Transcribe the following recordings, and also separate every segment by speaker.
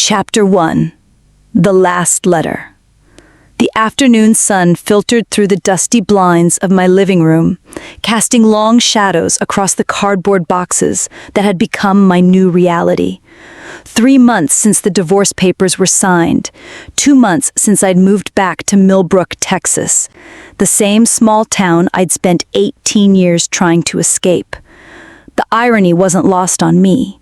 Speaker 1: Chapter 1. The Last Letter. The afternoon sun filtered through the dusty blinds of my living room, casting long shadows across the cardboard boxes that had become my new reality. 3 months since the divorce papers were signed. 2 months since I'd moved back to Millbrook, Texas, the same small town I'd spent 18 years trying to escape. The irony wasn't lost on me.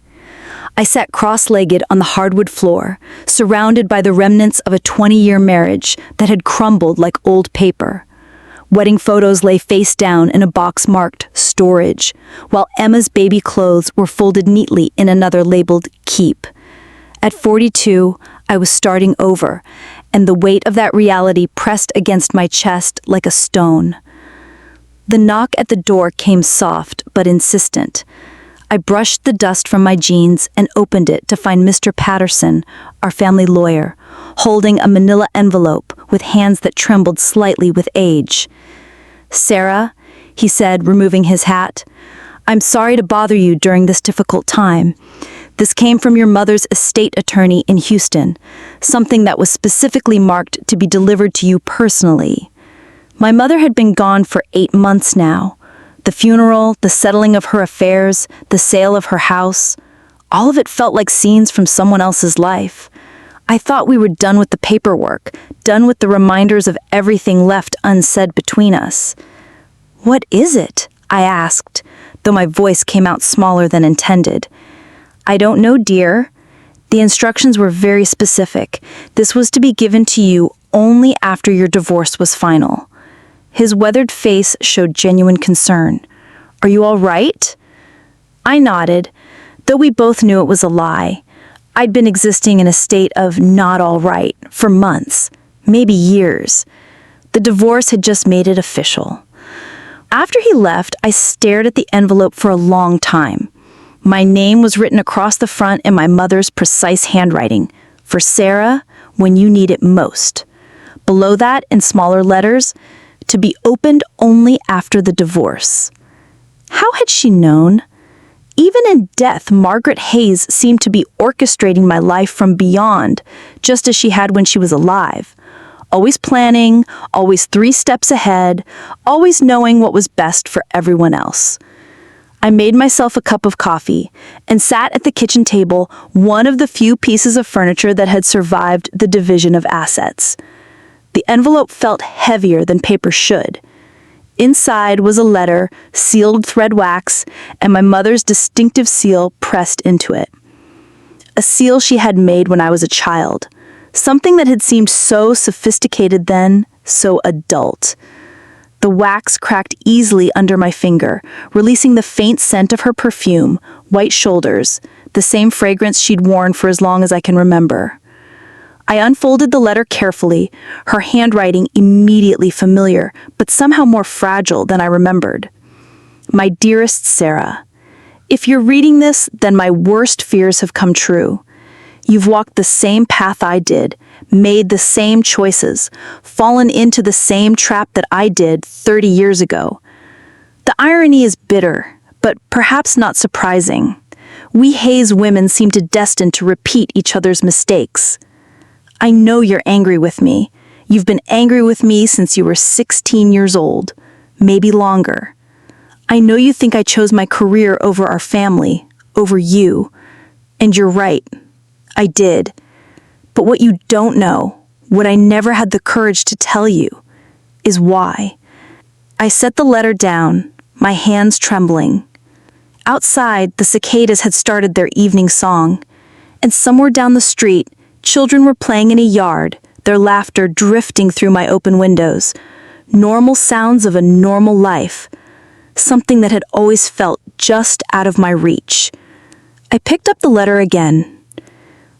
Speaker 1: I sat cross-legged on the hardwood floor, surrounded by the remnants of a 20-year marriage that had crumbled like old paper. Wedding photos lay face down in a box marked storage, while Emma's baby clothes were folded neatly in another labeled keep. At 42, I was starting over, and the weight of that reality pressed against my chest like a stone. The knock at the door came soft but insistent. I brushed the dust from my jeans and opened it to find Mr. Patterson, our family lawyer, holding a manila envelope with hands that trembled slightly with age. "Sarah," he said, removing his hat, "I'm sorry to bother you during this difficult time. This came from your mother's estate attorney in Houston, something that was specifically marked to be delivered to you personally. My mother had been gone for 8 months now. The funeral, the settling of her affairs, the sale of her house, all of it felt like scenes from someone else's life. I thought we were done with the paperwork, done with the reminders of everything left unsaid between us." "What is it?" I asked, though my voice came out smaller than intended. "I don't know, dear. The instructions were very specific. This was to be given to you only after your divorce was final." His weathered face showed genuine concern. "Are you all right?" I nodded, though we both knew it was a lie. I'd been existing in a state of not all right for months, maybe years. The divorce had just made it official. After he left, I stared at the envelope for a long time. My name was written across the front in my mother's precise handwriting, "For Sarah, when you need it most." Below that, in smaller letters, "To be opened only after the divorce." How had she known? Even in death, Margaret Hayes seemed to be orchestrating my life from beyond, just as she had when she was alive. Always planning, always 3 steps ahead, always knowing what was best for everyone else. I made myself a cup of coffee and sat at the kitchen table, one of the few pieces of furniture that had survived the division of assets. The envelope felt heavier than paper should. Inside was a letter, sealed thread wax, and my mother's distinctive seal pressed into it. A seal she had made when I was a child, something that had seemed so sophisticated then, so adult. The wax cracked easily under my finger, releasing the faint scent of her perfume, white shoulders, the same fragrance she'd worn for as long as I can remember. I unfolded the letter carefully, her handwriting immediately familiar, but somehow more fragile than I remembered. "My dearest Sarah, if you're reading this, then my worst fears have come true. You've walked the same path I did, made the same choices, fallen into the same trap that I did 30 years ago. The irony is bitter, but perhaps not surprising. We Hayes women seem destined to repeat each other's mistakes. I know you're angry with me. You've been angry with me since you were 16 years old, maybe longer. I know you think I chose my career over our family, over you. And you're right. I did. But what you don't know, what I never had the courage to tell you, is why." I set the letter down, my hands trembling. Outside, the cicadas had started their evening song, and somewhere down the street, children were playing in a yard, their laughter drifting through my open windows. Normal sounds of a normal life, something that had always felt just out of my reach. I picked up the letter again.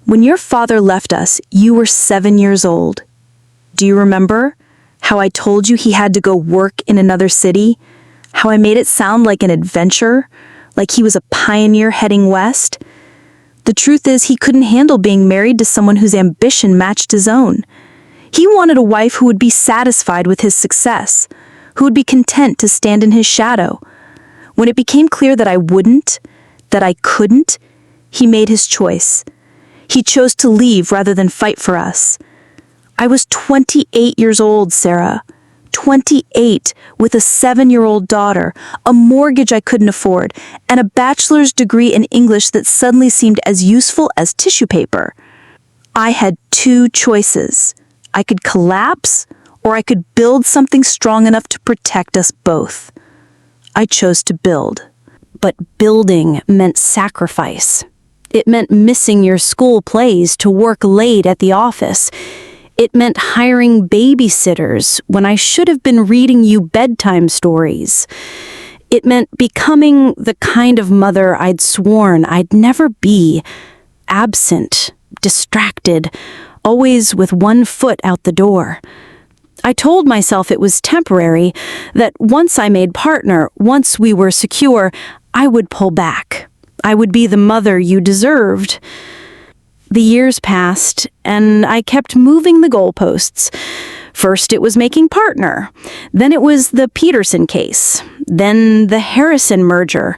Speaker 1: "When your father left us, you were 7 years old. Do you remember how I told you he had to go work in another city? How I made it sound like an adventure, like he was a pioneer heading west? The truth is, he couldn't handle being married to someone whose ambition matched his own. He wanted a wife who would be satisfied with his success, who would be content to stand in his shadow. When it became clear that I wouldn't, that I couldn't, he made his choice. He chose to leave rather than fight for us. I was 28 years old, Sarah. 28, with a 7-year-old daughter, a mortgage I couldn't afford, and a bachelor's degree in English that suddenly seemed as useful as tissue paper. I had two choices. I could collapse, or I could build something strong enough to protect us both. I chose to build. But building meant sacrifice. It meant missing your school plays to work late at the office. It meant hiring babysitters when I should have been reading you bedtime stories. It meant becoming the kind of mother I'd sworn I'd never be. Absent, distracted, always with one foot out the door. I told myself it was temporary, that once I made partner, once we were secure, I would pull back. I would be the mother you deserved. The years passed, and I kept moving the goalposts. First it was making partner. Then it was the Peterson case. Then the Harrison merger.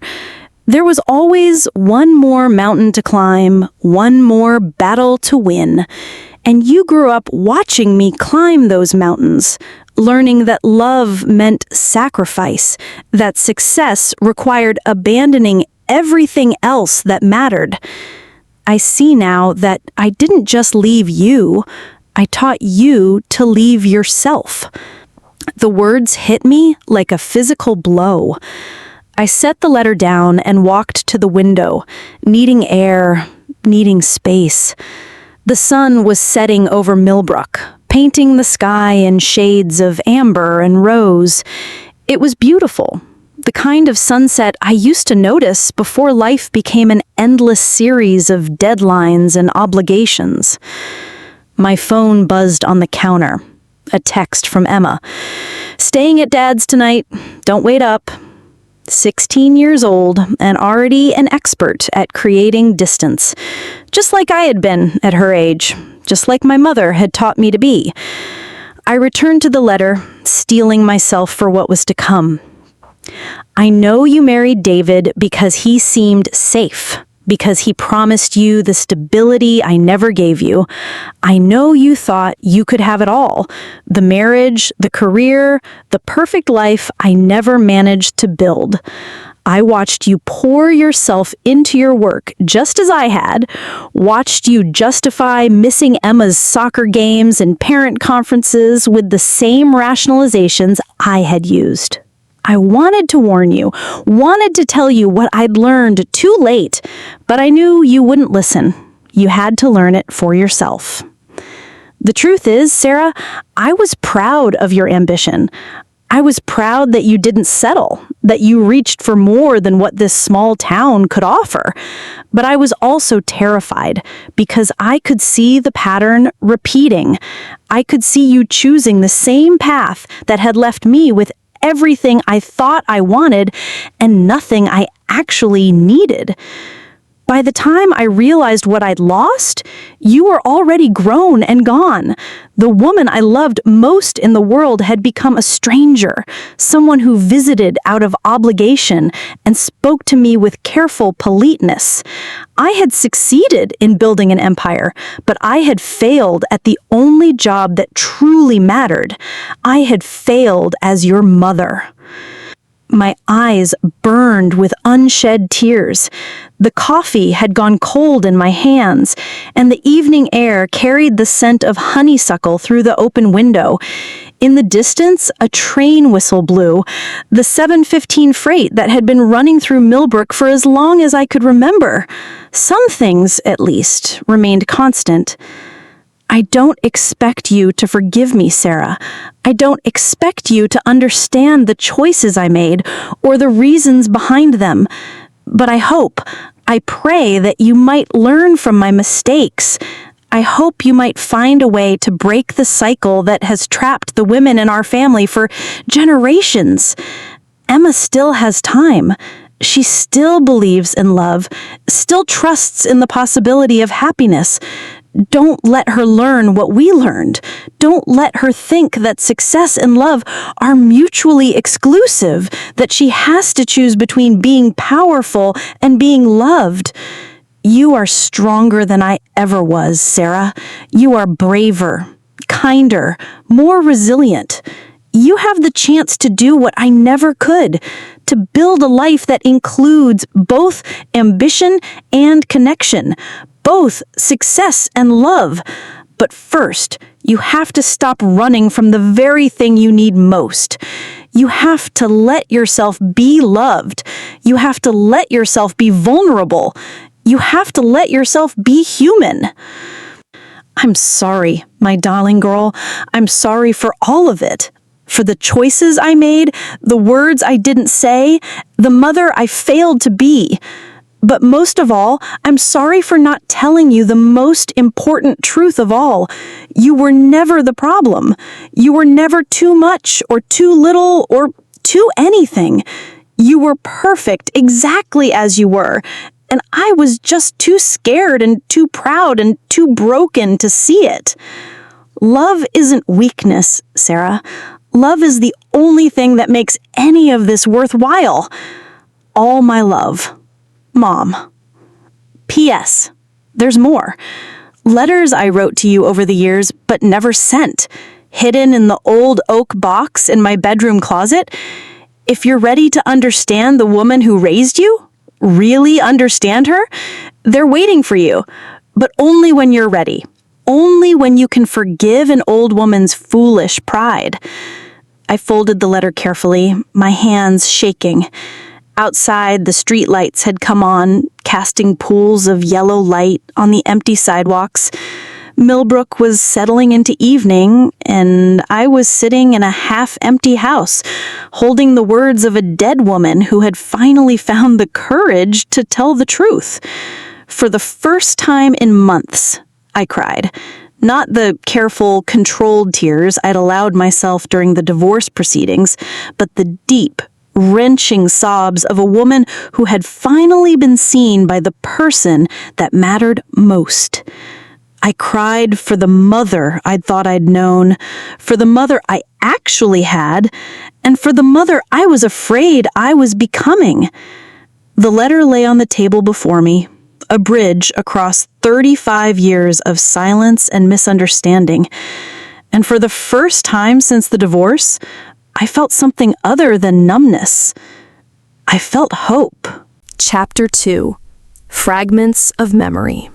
Speaker 1: There was always one more mountain to climb, one more battle to win. And you grew up watching me climb those mountains, learning that love meant sacrifice, that success required abandoning everything else that mattered. I see now that I didn't just leave you, I taught you to leave yourself. The words hit me like a physical blow. I set the letter down and walked to the window, needing air, needing space. The sun was setting over Millbrook, painting the sky in shades of amber and rose. It was beautiful. The kind of sunset I used to notice before life became an endless series of deadlines and obligations. My phone buzzed on the counter. A text from Emma. "Staying at Dad's tonight. Don't wait up." 16 years old and already an expert at creating distance. Just like I had been at her age. Just like my mother had taught me to be. I returned to the letter, steeling myself for what was to come. "I know you married David because he seemed safe, because he promised you the stability I never gave you. I know you thought you could have it all, the marriage, the career, the perfect life I never managed to build. I watched you pour yourself into your work just as I had, watched you justify missing Emma's soccer games and parent conferences with the same rationalizations I had used. I wanted to warn you, wanted to tell you what I'd learned too late, but I knew you wouldn't listen. You had to learn it for yourself. The truth is, Sarah, I was proud of your ambition. I was proud that you didn't settle, that you reached for more than what this small town could offer. But I was also terrified because I could see the pattern repeating. I could see you choosing the same path that had left me with everything I thought I wanted and nothing I actually needed. By the time I realized what I'd lost, you were already grown and gone. The woman I loved most in the world had become a stranger, someone who visited out of obligation and spoke to me with careful politeness. I had succeeded in building an empire, but I had failed at the only job that truly mattered. I had failed as your mother. My eyes burned with unshed tears. The coffee had gone cold in my hands, and the evening air carried the scent of honeysuckle through the open window. In the distance, a train whistle blew, the 7:15 freight that had been running through Millbrook for as long as I could remember. Some things, at least, remained constant. I don't expect you to forgive me, Sarah. I don't expect you to understand the choices I made or the reasons behind them. But I pray that you might learn from my mistakes. I hope you might find a way to break the cycle that has trapped the women in our family for generations. Emma still has time. She still believes in love, still trusts in the possibility of happiness. Don't let her learn what we learned. Don't let her think that success and love are mutually exclusive, that she has to choose between being powerful and being loved. You are stronger than I ever was, Sarah. You are braver, kinder, more resilient. You have the chance to do what I never could, to build a life that includes both ambition and connection, both success and love. But first, you have to stop running from the very thing you need most. You have to let yourself be loved. You have to let yourself be vulnerable. You have to let yourself be human. I'm sorry, my darling girl. I'm sorry for all of it. For the choices I made, the words I didn't say, the mother I failed to be. But most of all, I'm sorry for not telling you the most important truth of all. You were never the problem. You were never too much or too little or too anything. You were perfect exactly as you were. And I was just too scared and too proud and too broken to see it. Love isn't weakness, Sarah. Love is the only thing that makes any of this worthwhile. All my love. Mom. P.S. There's more. Letters I wrote to you over the years but never sent, hidden in the old oak box in my bedroom closet. If you're ready to understand the woman who raised you, really understand her, they're waiting for you, but only when you're ready. Only when you can forgive an old woman's foolish pride. I folded the letter carefully, my hands shaking. Outside, the streetlights had come on, casting pools of yellow light on the empty sidewalks. Millbrook was settling into evening, and I was sitting in a half-empty house, holding the words of a dead woman who had finally found the courage to tell the truth. For the first time in months, I cried. Not the careful, controlled tears I'd allowed myself during the divorce proceedings, but the deep, wrenching sobs of a woman who had finally been seen by the person that mattered most. I cried for the mother I'd thought I'd known, for the mother I actually had, and for the mother I was afraid I was becoming. The letter lay on the table before me, a bridge across 35 years of silence and misunderstanding. And for the first time since the divorce, I felt something other than numbness. I felt hope.
Speaker 2: Chapter 2. Fragments of Memory.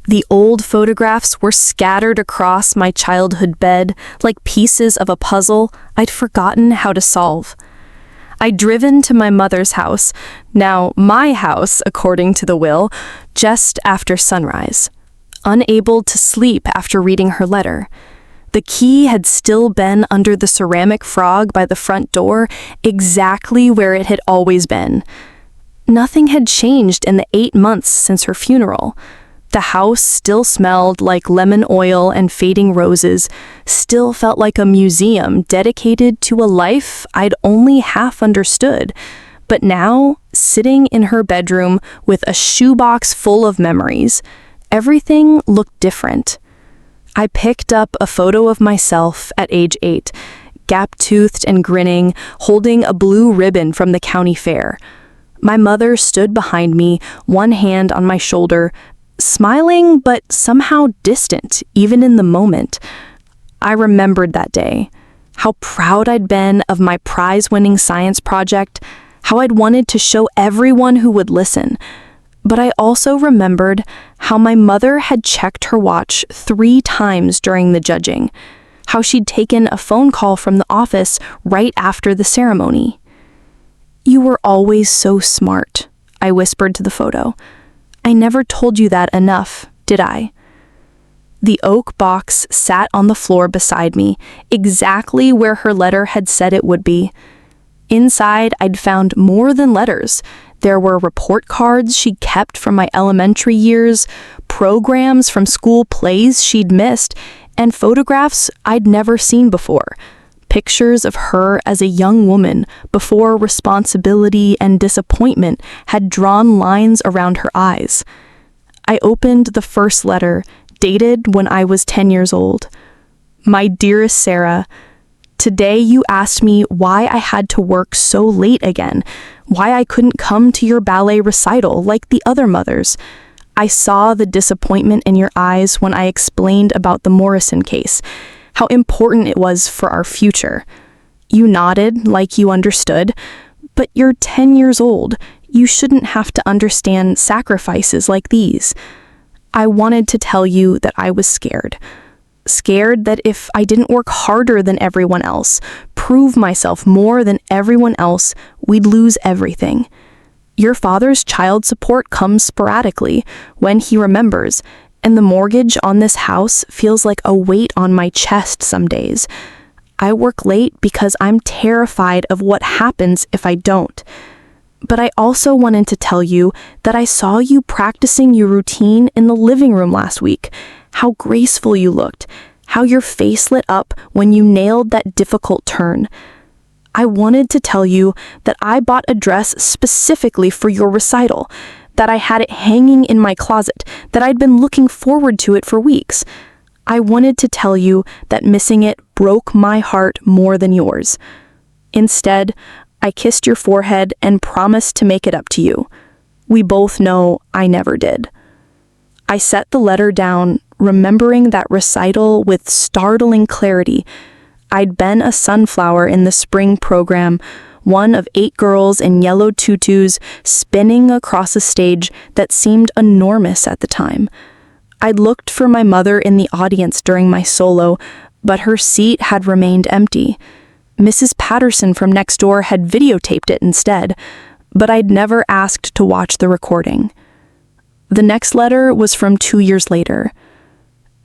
Speaker 2: The old photographs were scattered across my childhood bed like pieces of a puzzle I'd forgotten how to solve. I'd driven to my mother's house, now my house according to the will, just after sunrise. Unable to sleep after reading her letter. The key had still been under the ceramic frog by the front door, exactly where it had always been. Nothing had changed in the 8 months since her funeral. The house still smelled like lemon oil and fading roses, still felt like a museum dedicated to a life I'd only half understood. But now, sitting in her bedroom with a shoebox full of memories, everything looked different. I picked up a photo of myself at age 8, gap-toothed and grinning, holding a blue ribbon from the county fair. My mother stood behind me, one hand on my shoulder, smiling but somehow distant, even in the moment. I remembered that day, how proud I'd been of my prize-winning science project, how I'd wanted to show everyone who would listen. But I also remembered how my mother had checked her watch 3 times during the judging, how she'd taken a phone call from the office right after the ceremony. "You were always so smart," I whispered to the photo. "I never told you that enough, did I?" The oak box sat on the floor beside me, exactly where her letter had said it would be. Inside, I'd found more than letters. There were report cards she'd kept from my elementary years, programs from school plays she'd missed, and photographs I'd never seen before. Pictures of her as a young woman before responsibility and disappointment had drawn lines around her eyes. I opened the first letter, dated when I was 10 years old. "My dearest Sarah, today you asked me why I had to work so late again, why I couldn't come to your ballet recital like the other mothers. I saw the disappointment in your eyes when I explained about the Morrison case, how important it was for our future. You nodded like you understood, but you're 10 years old. You shouldn't have to understand sacrifices like these. I wanted to tell you that I was scared. Scared that if I didn't work harder than everyone else, prove myself more than everyone else, we'd lose everything. Your father's child support comes sporadically, when he remembers, and the mortgage on this house feels like a weight on my chest some days. I work late because I'm terrified of what happens if I don't. But I also wanted to tell you that I saw you practicing your routine in the living room last week, how graceful you looked, how your face lit up when you nailed that difficult turn. I wanted to tell you that I bought a dress specifically for your recital, that I had it hanging in my closet, that I'd been looking forward to it for weeks. I wanted to tell you that missing it broke my heart more than yours. Instead, I kissed your forehead and promised to make it up to you. We both know I never did. I set the letter down, remembering that recital with startling clarity. I'd been a sunflower in the spring program, one of 8 girls in yellow tutus spinning across a stage that seemed enormous at the time. I'd looked for my mother in the audience during my solo, but her seat had remained empty. Mrs. Patterson from next door had videotaped it instead, but I'd never asked to watch the recording. The next letter was from 2 years later.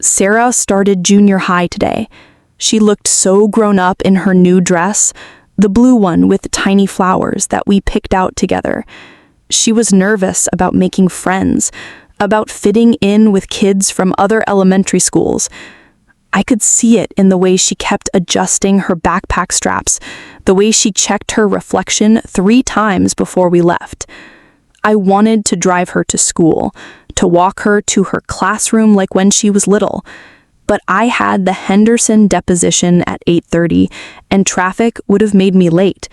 Speaker 2: Sarah started junior high today. She looked so grown up in her new dress, the blue one with tiny flowers that we picked out together. She was nervous about making friends, about fitting in with kids from other elementary schools. I could see it in the way she kept adjusting her backpack straps, the way she checked her reflection 3 times before we left. I wanted to drive her to school, to walk her to her classroom like when she was little. But I had the Henderson deposition at 8:30, and traffic would have made me late.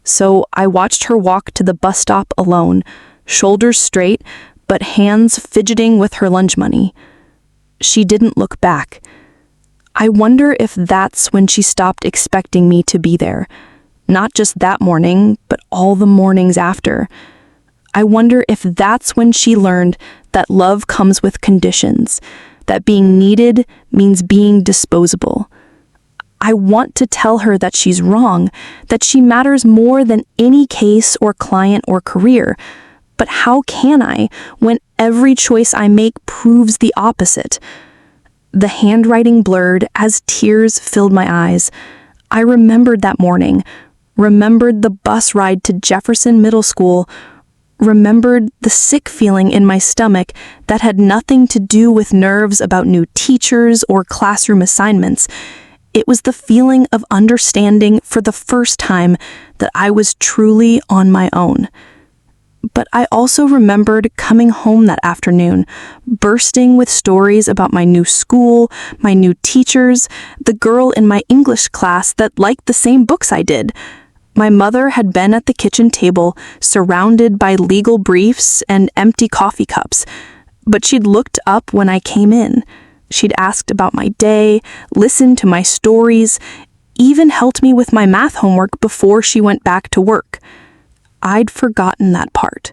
Speaker 2: So I watched her walk to the bus stop alone, shoulders straight, but hands fidgeting with her lunch money. She didn't look back. I wonder if that's when she stopped expecting me to be there. Not just that morning, but all the mornings after. I wonder if that's when she learned that love comes with conditions, that being needed means being disposable. I want to tell her that she's wrong, that she matters more than any case or client or career. But how can I when every choice I make proves the opposite? The handwriting blurred as tears filled my eyes. I remembered that morning, remembered the bus ride to Jefferson Middle School, remembered the sick feeling in my stomach that had nothing to do with nerves about new teachers or classroom assignments. It was the feeling of understanding for the first time that I was truly on my own. But I also remembered coming home that afternoon, bursting with stories about my new school, my new teachers, the girl in my English class that liked the same books I did. My mother had been at the kitchen table, surrounded by legal briefs and empty coffee cups, but she'd looked up when I came in. She'd asked about my day, listened to my stories, even helped me with my math homework before she went back to work. I'd forgotten that part.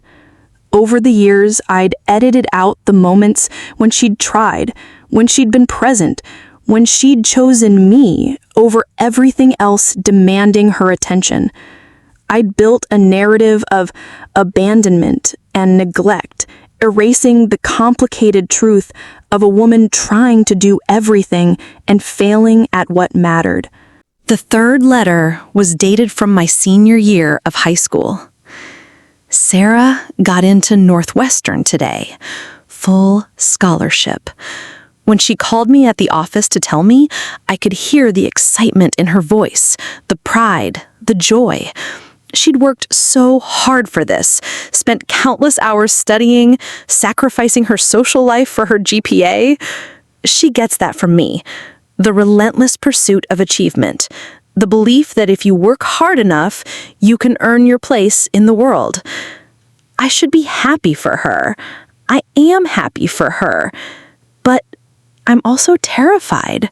Speaker 2: Over the years, I'd edited out the moments when she'd tried, when she'd been present, when she'd chosen me over everything else demanding her attention. I'd built a narrative of abandonment and neglect, erasing the complicated truth of a woman trying to do everything and failing at what mattered.
Speaker 1: The third letter was dated from my senior year of high school. Sarah got into Northwestern today, full scholarship. When she called me at the office to tell me, I could hear the excitement in her voice, the pride, the joy. She'd worked so hard for this, spent countless hours studying, sacrificing her social life for her GPA. She gets that from me. The relentless pursuit of achievement, the belief that if you work hard enough, you can earn your place in the world. I should be happy for her. I am happy for her, but I'm also terrified.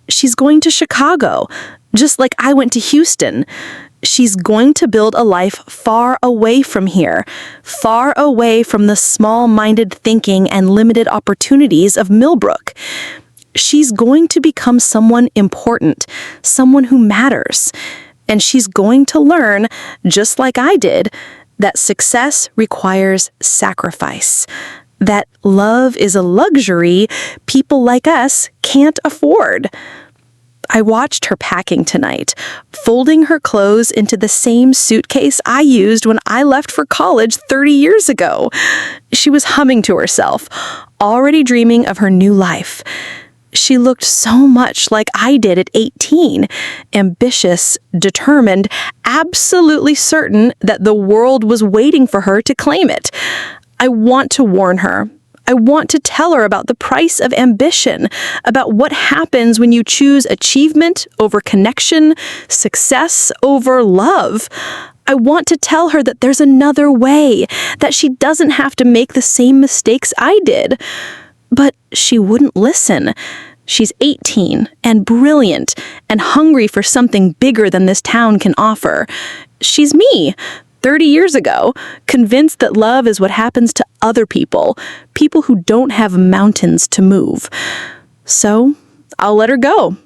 Speaker 1: She's going to Chicago, just like I went to Houston. She's going to build a life far away from here, far away from the small-minded thinking and limited opportunities of Millbrook. She's going to become someone important, someone who matters. And she's going to learn, just like I did, that success requires sacrifice, that love is a luxury people like us can't afford. I watched her packing tonight, folding her clothes into the same suitcase I used when I left for college 30 years ago. She was humming to herself, already dreaming of her new life. She looked so much like I did at 18, ambitious, determined, absolutely certain that the world was waiting for her to claim it. I want to warn her. I want to tell her about the price of ambition, about what happens when you choose achievement over connection, success over love. I want to tell her that there's another way, that she doesn't have to make the same mistakes I did. But she wouldn't listen. She's 18 and brilliant and hungry for something bigger than this town can offer. She's me, 30 years ago, convinced that love is what happens to other people, people who don't have mountains to move. So, I'll let her go.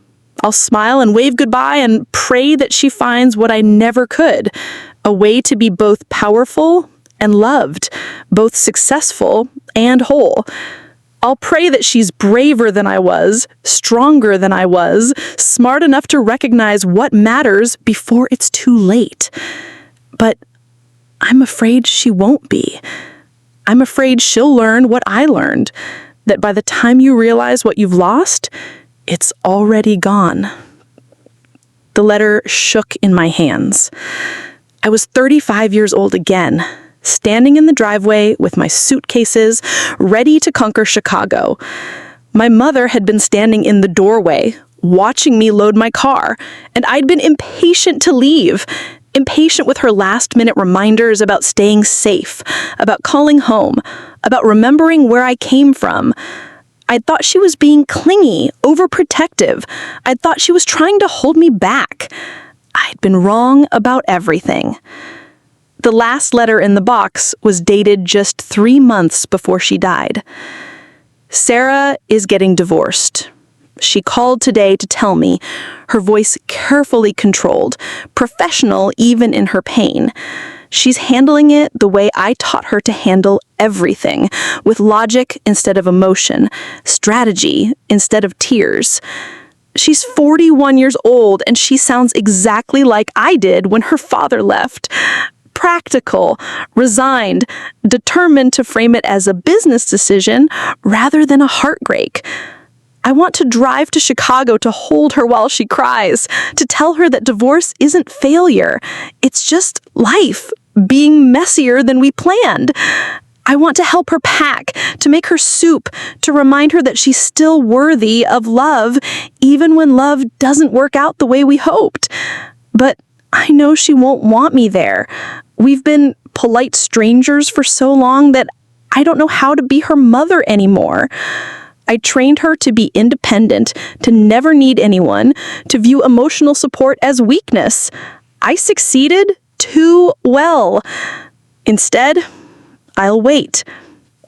Speaker 1: I'll smile and wave goodbye and pray that she finds what I never could, a way to be both powerful and loved, both successful and whole. I'll pray that she's braver than I was, stronger than I was, smart enough to recognize what matters before it's too late. But I'm afraid she won't be. I'm afraid she'll learn what I learned, that by the time you realize what you've lost, it's already gone. The letter shook in my hands. I was 35 years old again, standing in the driveway with my suitcases, ready to conquer Chicago. My mother had been standing in the doorway, watching me load my car, and I'd been impatient to leave, impatient with her last-minute reminders about staying safe, about calling home, about remembering where I came from. I thought she was being clingy, overprotective. I thought she was trying to hold me back. I'd been wrong about everything. The last letter in the box was dated just 3 months before she died. Sarah is getting divorced. She called today to tell me, her voice carefully controlled, professional even in her pain. She's handling it the way I taught her to handle everything, with logic instead of emotion, strategy instead of tears. She's 41 years old and she sounds exactly like I did when her father left. Practical, resigned, determined to frame it as a business decision rather than a heartbreak. I want to drive to Chicago to hold her while she cries, to tell her that divorce isn't failure. It's just life, being messier than we planned. I want to help her pack, to make her soup, to remind her that she's still worthy of love, even when love doesn't work out the way we hoped. But I know she won't want me there. We've been polite strangers for so long that I don't know how to be her mother anymore. I trained her to be independent, to never need anyone, to view emotional support as weakness. I succeeded too well. Instead, I'll wait.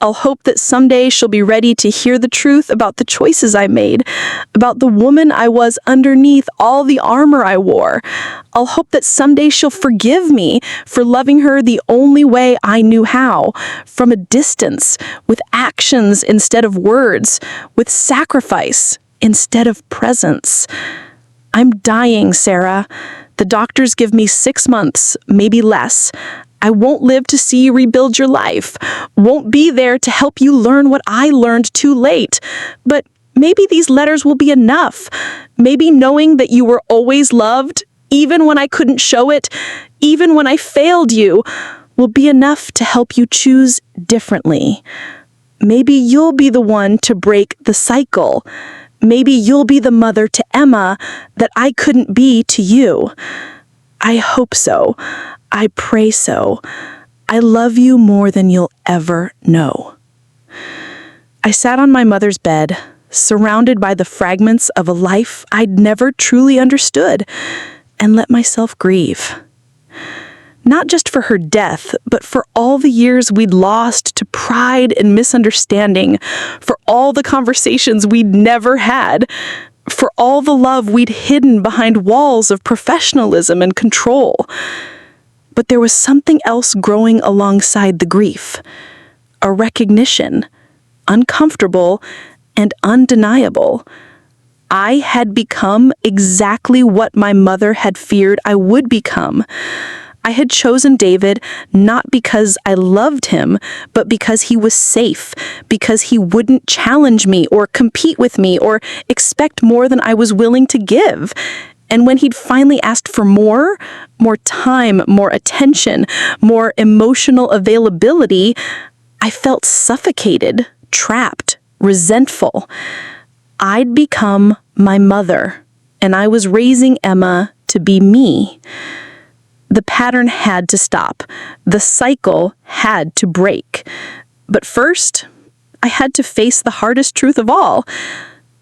Speaker 1: I'll hope that someday she'll be ready to hear the truth about the choices I made, about the woman I was underneath all the armor I wore. I'll hope that someday she'll forgive me for loving her the only way I knew how, from a distance, with actions instead of words, with sacrifice instead of presence. I'm dying, Sarah. The doctors give me 6 months, maybe less. I won't live to see you rebuild your life, won't be there to help you learn what I learned too late. But maybe these letters will be enough. Maybe knowing that you were always loved, even when I couldn't show it, even when I failed you, will be enough to help you choose differently. Maybe you'll be the one to break the cycle. Maybe you'll be the mother to Emma that I couldn't be to you. I hope so. I pray so. I love you more than you'll ever know.
Speaker 3: I sat on my mother's bed, surrounded by the fragments of a life I'd never truly understood, and let myself grieve. Not just for her death, but for all the years we'd lost to pride and misunderstanding, for all the conversations we'd never had, for all the love we'd hidden behind walls of professionalism and control. But there was something else growing alongside the grief, a recognition, uncomfortable and undeniable. I had become exactly what my mother had feared I would become. I had chosen David not because I loved him, but because he was safe, because he wouldn't challenge me or compete with me or expect more than I was willing to give. And when he'd finally asked for more time, more attention, more emotional availability, I felt suffocated, trapped, resentful. I'd become my mother, and I was raising Emma to be me. The pattern had to stop. The cycle had to break. But first, I had to face the hardest truth of all.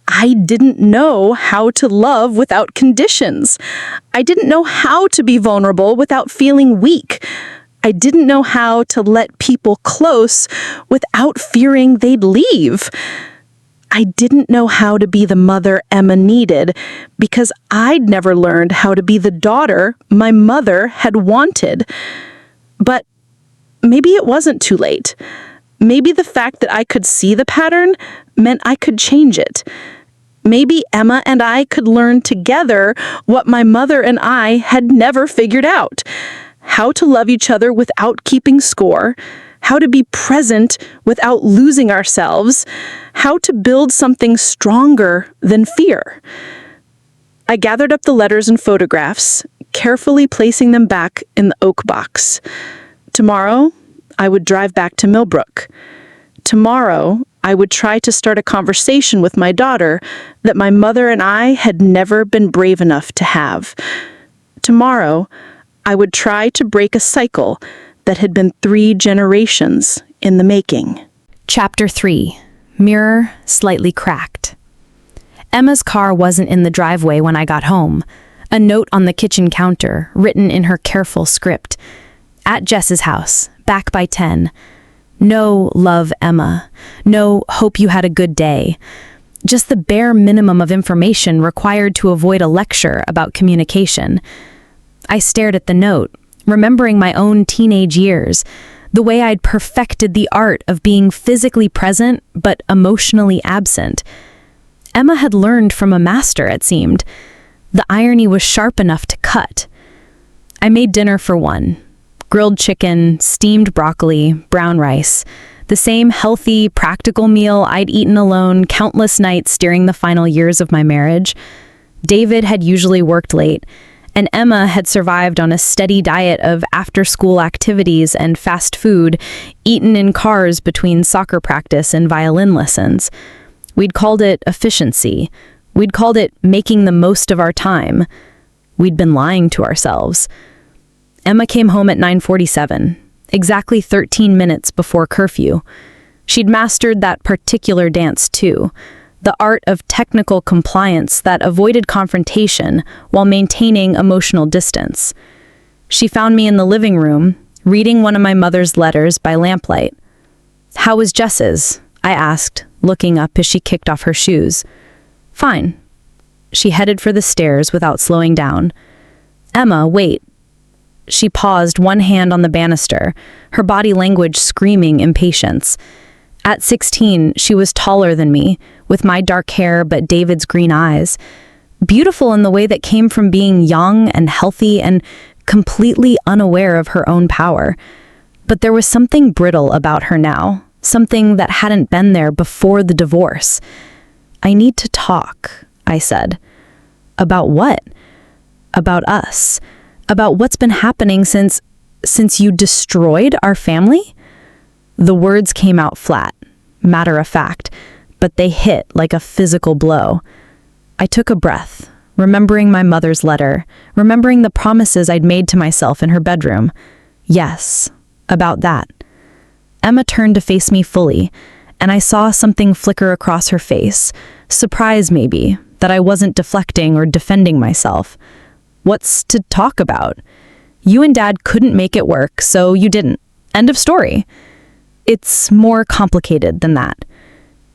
Speaker 3: I didn't know how to love without conditions. I didn't know how to be vulnerable without feeling weak. I didn't know how to let people close without fearing they'd leave. I didn't know how to be the mother Emma needed because I'd never learned how to be the daughter my mother had wanted. But maybe it wasn't too late. Maybe the fact that I could see the pattern meant I could change it. Maybe Emma and I could learn together what my mother and I had never figured out: how to love each other without keeping score, how to be present without losing ourselves, how to build something stronger than fear. I gathered up the letters and photographs, carefully placing them back in the oak box. Tomorrow, I would drive back to Millbrook. Tomorrow, I would try to start a conversation with my daughter that my mother and I had never been brave enough to have. Tomorrow, I would try to break a cycle that had been 3 generations in the making.
Speaker 2: Chapter 3. Mirror slightly cracked. Emma's car wasn't in the driveway when I got home. A note on the kitchen counter, written in her careful script. At Jess's house, back by 10. No, love, Emma. No, hope you had a good day. Just the bare minimum of information required to avoid a lecture about communication. I stared at the note, remembering my own teenage years, the way I'd perfected the art of being physically present but emotionally absent. Emma had learned from a master, it seemed. The irony was sharp enough to cut. I made dinner for one. Grilled chicken, steamed broccoli, brown rice. The same healthy, practical meal I'd eaten alone countless nights during the final years of my marriage. David had usually worked late, and Emma had survived on a steady diet of after-school activities and fast food, eaten in cars between soccer practice and violin lessons. We'd called it efficiency. We'd called it making the most of our time. We'd been lying to ourselves. Emma came home at 9:47, exactly 13 minutes before curfew. She'd mastered that particular dance too, the art of technical compliance that avoided confrontation while maintaining emotional distance. She found me in the living room, reading one of my mother's letters by lamplight. "How was Jess's?" I asked, looking up as she kicked off her shoes. "Fine." She headed for the stairs without slowing down. "Emma, wait." She paused, one hand on the banister, her body language screaming impatience. At 16, she was taller than me, with my dark hair but David's green eyes. Beautiful in the way that came from being young and healthy and completely unaware of her own power. But there was something brittle about her now, something that hadn't been there before the divorce. "I need to talk," I said. "About what?" "About us. About what's been happening since you destroyed our family?" The words came out flat, matter of fact, but they hit like a physical blow. I took a breath, remembering my mother's letter, remembering the promises I'd made to myself in her bedroom. Yes, about that. Emma turned to face me fully, and I saw something flicker across her face. Surprise, maybe, that I wasn't deflecting or defending myself. What's to talk about? You and Dad couldn't make it work, so you didn't. End of story. It's more complicated than that.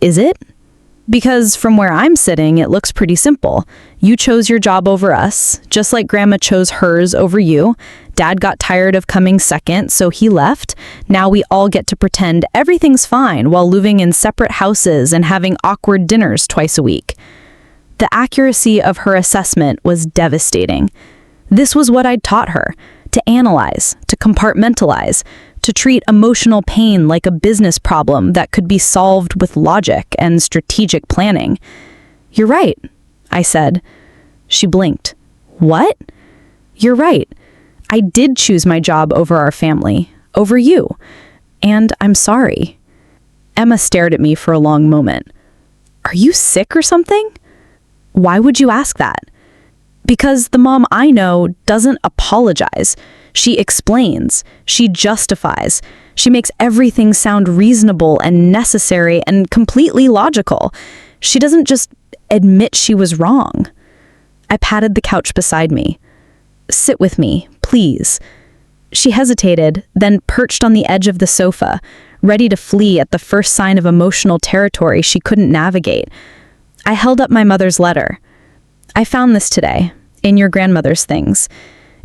Speaker 2: Is it? Because from where I'm sitting, it looks pretty simple. You chose your job over us, just like Grandma chose hers over you. Dad got tired of coming second, so he left. Now we all get to pretend everything's fine while living in separate houses and having awkward dinners twice a week. The accuracy of her assessment was devastating. This was what I'd taught her: to analyze, to compartmentalize, to treat emotional pain like a business problem that could be solved with logic and strategic planning. You're right, I said. She blinked. What? You're right. I did choose my job over our family, over you. And I'm sorry. Emma stared at me for a long moment. Are you sick or something? Why would you ask that? Because the mom I know doesn't apologize. She explains. She justifies. She makes everything sound reasonable and necessary and completely logical. She doesn't just admit she was wrong. I patted the couch beside me. Sit with me, please. She hesitated, then perched on the edge of the sofa, ready to flee at the first sign of emotional territory she couldn't navigate. I held up my mother's letter. I found this today, in your grandmother's things.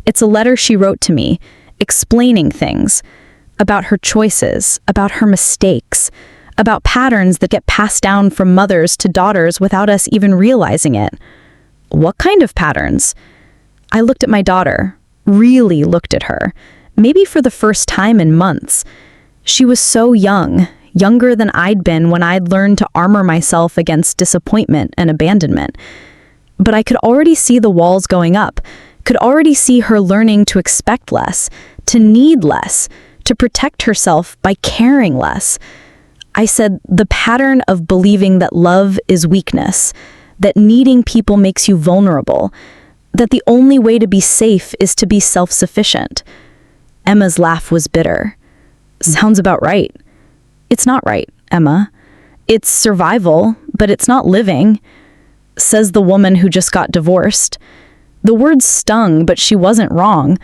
Speaker 2: It's a letter she wrote to me, explaining things, about her choices, about her mistakes, about patterns that get passed down from mothers to daughters without us even realizing it. What kind of patterns? I looked at my daughter, really looked at her, maybe for the first time in months. She was so young, younger than I'd been when I'd learned to armor myself against disappointment and abandonment. But I could already see the walls going up, could already see her learning to expect less, to need less, to protect herself by caring less. I said the pattern of believing that love is weakness, that needing people makes you vulnerable, that the only way to be safe is to be self-sufficient. Emma's laugh was bitter. Sounds about right. It's not right, Emma. It's survival, but it's not living, says the woman who just got divorced. The words stung, but she wasn't wrong.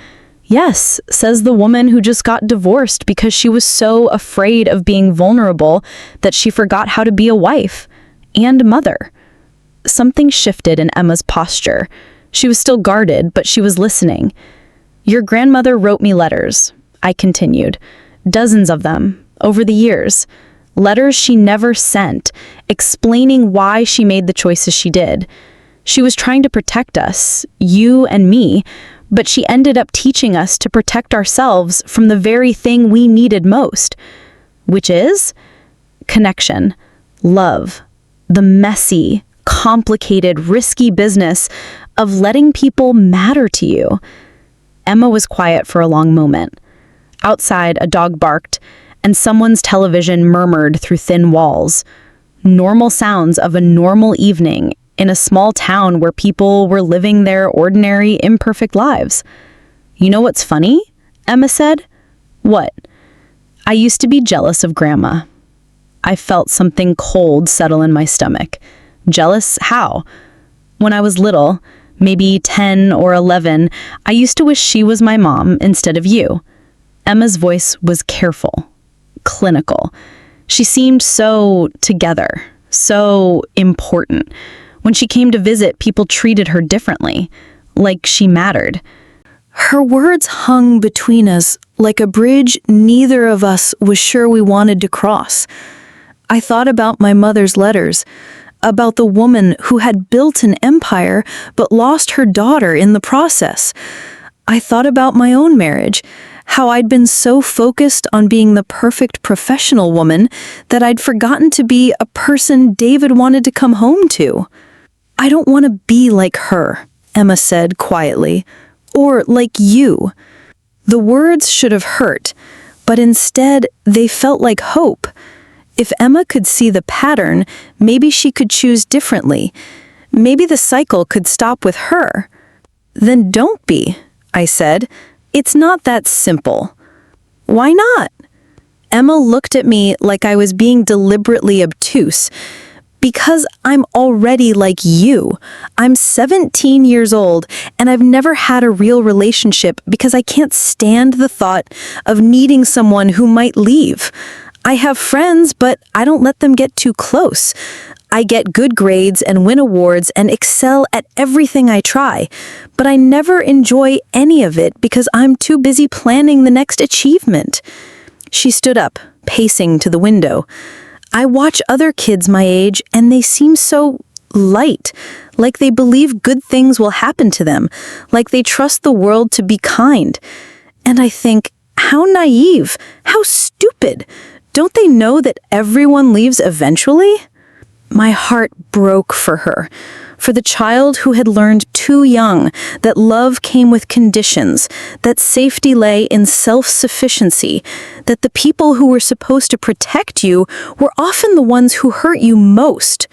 Speaker 2: Yes, says the woman who just got divorced because she was so afraid of being vulnerable that she forgot how to be a wife and mother. Something shifted in Emma's posture. She was still guarded, but she was listening. Your grandmother wrote me letters, I continued. Dozens of them, over the years. Letters she never sent, explaining why she made the choices she did. She was trying to protect us, you and me, but she ended up teaching us to protect ourselves from the very thing we needed most, which is connection, love, the messy, complicated, risky business of letting people matter to you. Emma was quiet for a long moment. Outside, a dog barked, and someone's television murmured through thin walls. Normal sounds of a normal evening in a small town where people were living their ordinary, imperfect lives. You know what's funny? Emma said. What? I used to be jealous of Grandma. I felt something cold settle in my stomach. Jealous? How? When I was little, maybe 10 or 11, I used to wish she was my mom instead of you. Emma's voice was careful, clinical. She seemed so together, so important. When she came to visit, people treated her differently, like she mattered. Her words hung between us like a bridge neither of us was sure we wanted to cross. I thought about my mother's letters, about the woman who had built an empire but lost her daughter in the process. I thought about my own marriage, how I'd been so focused on being the perfect professional woman that I'd forgotten to be a person David wanted to come home to. I don't want to be like her, Emma said quietly, or like you. The words should have hurt, but instead they felt like hope. If Emma could see the pattern, maybe she could choose differently. Maybe the cycle could stop with her. Then don't be, I said. It's not that simple. Why not? Emma looked at me like I was being deliberately obtuse. Because I'm already like you. I'm 17 years old, and I've never had a real relationship because I can't stand the thought of needing someone who might leave. I have friends, but I don't let them get too close. I get good grades and win awards and excel at everything I try, but I never enjoy any of it because I'm too busy planning the next achievement. She stood up, pacing to the window. I watch other kids my age and they seem so light, like they believe good things will happen to them, like they trust the world to be kind. And I think, how naive, how stupid. Don't they know that everyone leaves eventually? My heart broke for her, for the child who had learned too young that love came with conditions, that safety lay in self-sufficiency, that the people who were supposed to protect you were often the ones who hurt you most.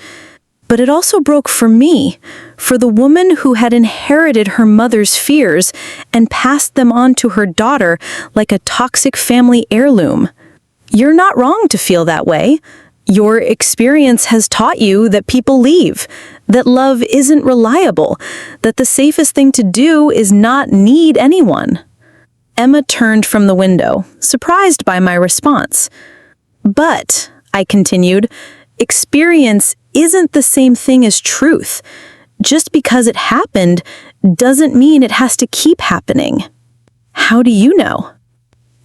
Speaker 2: But it also broke for me, for the woman who had inherited her mother's fears and passed them on to her daughter like a toxic family heirloom. You're not wrong to feel that way. Your experience has taught you that people leave, that love isn't reliable, that the safest thing to do is not need anyone. Emma turned from the window, surprised by my response. But, I continued, experience isn't the same thing as truth. Just because it happened doesn't mean it has to keep happening. How do you know?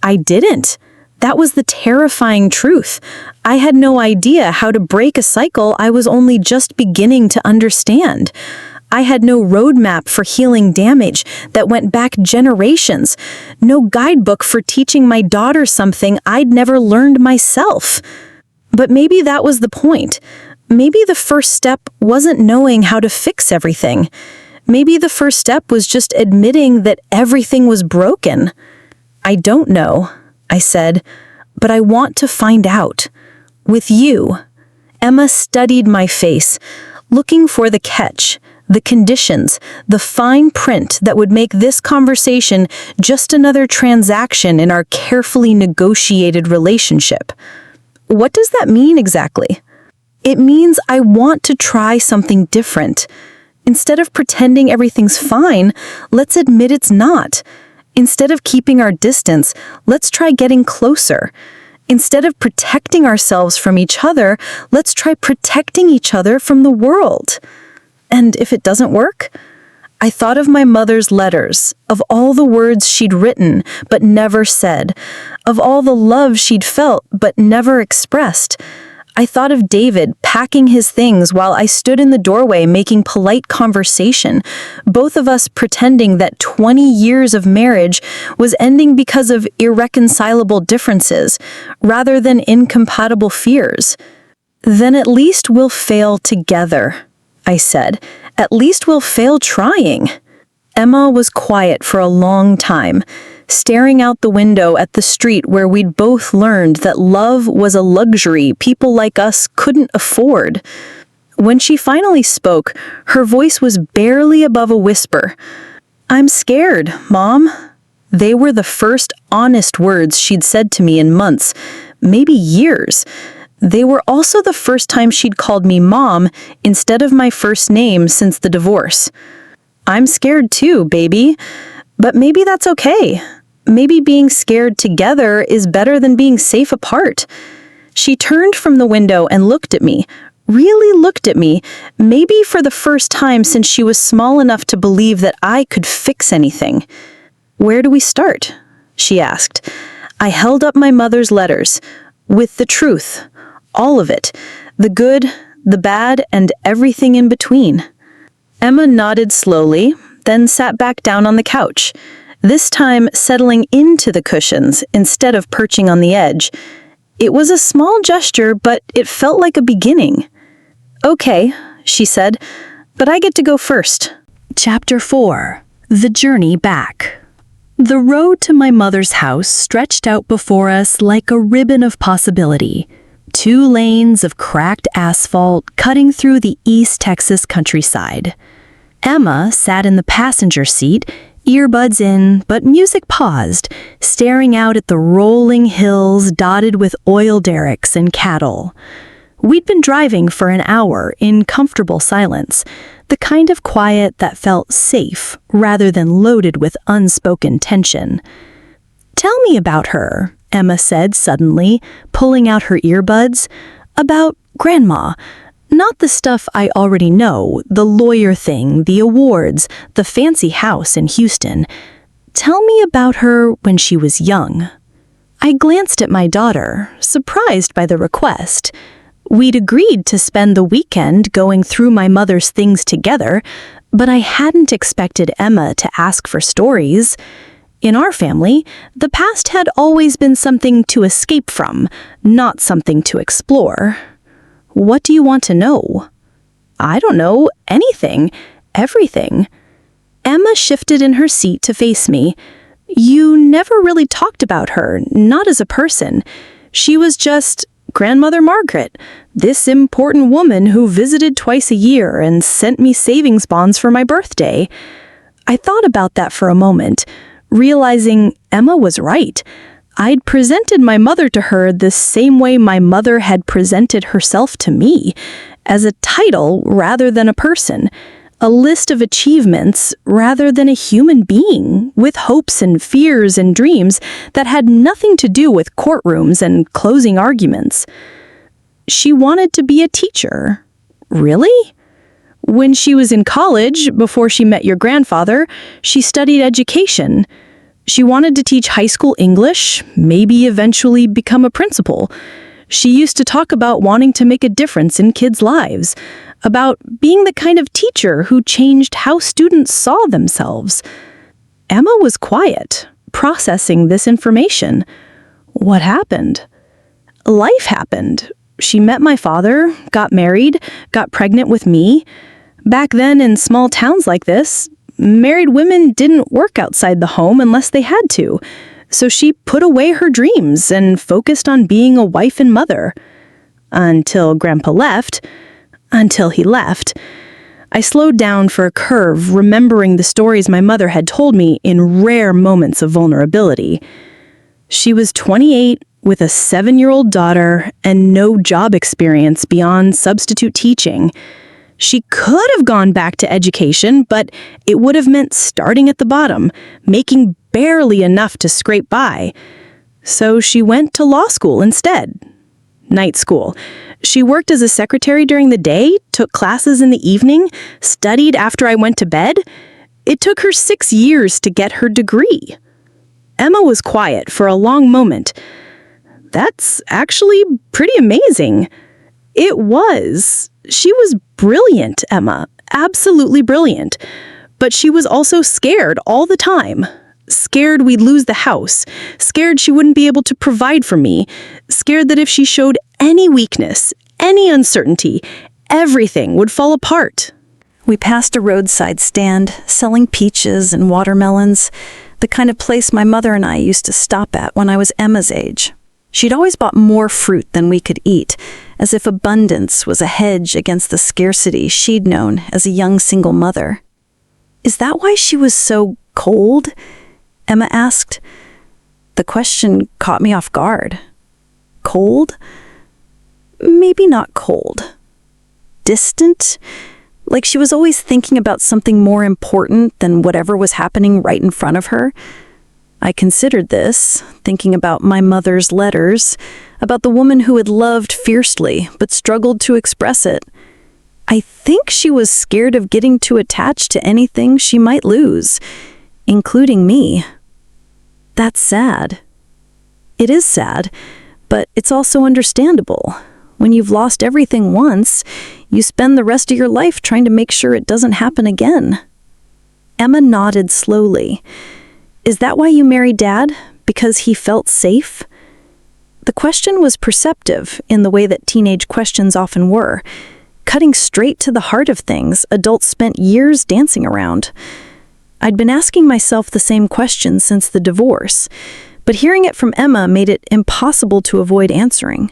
Speaker 2: I didn't. That was the terrifying truth. I had no idea how to break a cycle I was only just beginning to understand. I had no roadmap for healing damage that went back generations, no guidebook for teaching my daughter something I'd never learned myself. But maybe that was the point. Maybe the first step wasn't knowing how to fix everything. Maybe the first step was just admitting that everything was broken. I don't know, I said, but I want to find out. With you. Emma studied my face, looking for the catch, the conditions, the fine print that would make this conversation just another transaction in our carefully negotiated relationship. What does that mean exactly? It means I want to try something different. Instead of pretending everything's fine, let's admit it's not. Instead of keeping our distance, let's try getting closer. Instead of protecting ourselves from each other, let's try protecting each other from the world. And if it doesn't work? I thought of my mother's letters, of all the words she'd written but never said, of all the love she'd felt but never expressed. I thought of David packing his things while I stood in the doorway making polite conversation, both of us pretending that 20 years of marriage was ending because of irreconcilable differences, rather than incompatible fears. Then at least we'll fail together, I said. At least we'll fail trying. Emma was quiet for a long time, staring out the window at the street where we'd both learned that love was a luxury people like us couldn't afford. When she finally spoke, her voice was barely above a whisper. "I'm scared, Mom." They were the first honest words she'd said to me in months, maybe years. They were also the first time she'd called me Mom instead of my first name since the divorce. "I'm scared too, baby. But maybe that's okay. Maybe being scared together is better than being safe apart." She turned from the window and looked at me, really looked at me, maybe for the first time since she was small enough to believe that I could fix anything. "Where do we start?" she asked. I held up my mother's letters, with the truth, all of it, the good, the bad, and everything in between. Emma nodded slowly, then sat back down on the couch, this time settling into the cushions instead of perching on the edge. It was a small gesture, but it felt like a beginning. "Okay," she said, "but I get to go first."
Speaker 1: Chapter 4. The Journey Back. The road to my mother's house stretched out before us like a ribbon of possibility. 2 lanes of cracked asphalt cutting through the East Texas countryside. Emma sat in the passenger seat,
Speaker 2: Earbuds in, but music paused, staring out at the rolling hills dotted with oil derricks and cattle. We'd been driving for an hour in comfortable silence, the kind of quiet that felt safe rather than loaded with unspoken tension. "Tell me about her," Emma said suddenly, pulling out her earbuds. "About Grandma. Not the stuff I already know, the lawyer thing, the awards, the fancy house in Houston. Tell me about her when she was young." I glanced at my daughter, surprised by the request. We'd agreed to spend the weekend going through my mother's things together, but I hadn't expected Emma to ask for stories. In our family, the past had always been something to escape from, not something to explore. "What do you want to know?" "I don't know. Anything. Everything." Emma shifted in her seat to face me. "You never really talked about her, not as a person. She was just Grandmother Margaret, this important woman who visited twice a year and sent me savings bonds for my birthday." I thought about that for a moment, realizing Emma was right. I'd presented my mother to her the same way my mother had presented herself to me, as a title rather than a person, a list of achievements rather than a human being with hopes and fears and dreams that had nothing to do with courtrooms and closing arguments. She wanted to be a teacher. Really? When she was in college, before she met your grandfather, she studied education. She wanted to teach high school English, maybe eventually become a principal. She used to talk about wanting to make a difference in kids' lives, about being the kind of teacher who changed how students saw themselves. Emma was quiet, processing this information. What happened? Life happened. She met my father, got married, got pregnant with me. Back then, in small towns like this, married women didn't work outside the home unless they had to, so she put away her dreams and focused on being a wife and mother. Until Grandpa left. Until he left. I slowed down for a curve, remembering the stories my mother had told me in rare moments of vulnerability. She was 28, with a 7-year-old daughter and no job experience beyond substitute teaching. She could have gone back to education, but it would have meant starting at the bottom, making barely enough to scrape by. So she went to law school instead. Night school. She worked as a secretary during the day, took classes in the evening, studied after I went to bed. It took her 6 years to get her degree. Emma was quiet for a long moment. That's actually pretty amazing. It was. She was brilliant, Emma. Absolutely brilliant. But she was also scared all the time. Scared we'd lose the house. Scared she wouldn't be able to provide for me. Scared that if she showed any weakness, any uncertainty, everything would fall apart.
Speaker 1: We passed a roadside stand selling peaches and watermelons, the kind of place my mother and I used to stop at when I was Emma's age. She'd always bought more fruit than we could eat, as if abundance was a hedge against the scarcity she'd known as a young single mother. "Is that why she was so cold?" Emma asked. The question caught me off guard. Cold? Maybe not cold. Distant? Like she was always thinking about something more important than whatever was happening right in front of her. I considered this, thinking about my mother's letters, about the woman who had loved fiercely but struggled to express it. I think she was scared of getting too attached to anything she might lose, including me. That's sad. It is sad, but it's also understandable. When you've lost everything once, you spend the rest of your life trying to make sure it doesn't happen again. Emma nodded slowly. "Is that why you married Dad? Because he felt safe?" The question was perceptive in the way that teenage questions often were, cutting straight to the heart of things adults spent years dancing around. I'd been asking myself the same question since the divorce, but hearing it from Emma made it impossible to avoid answering.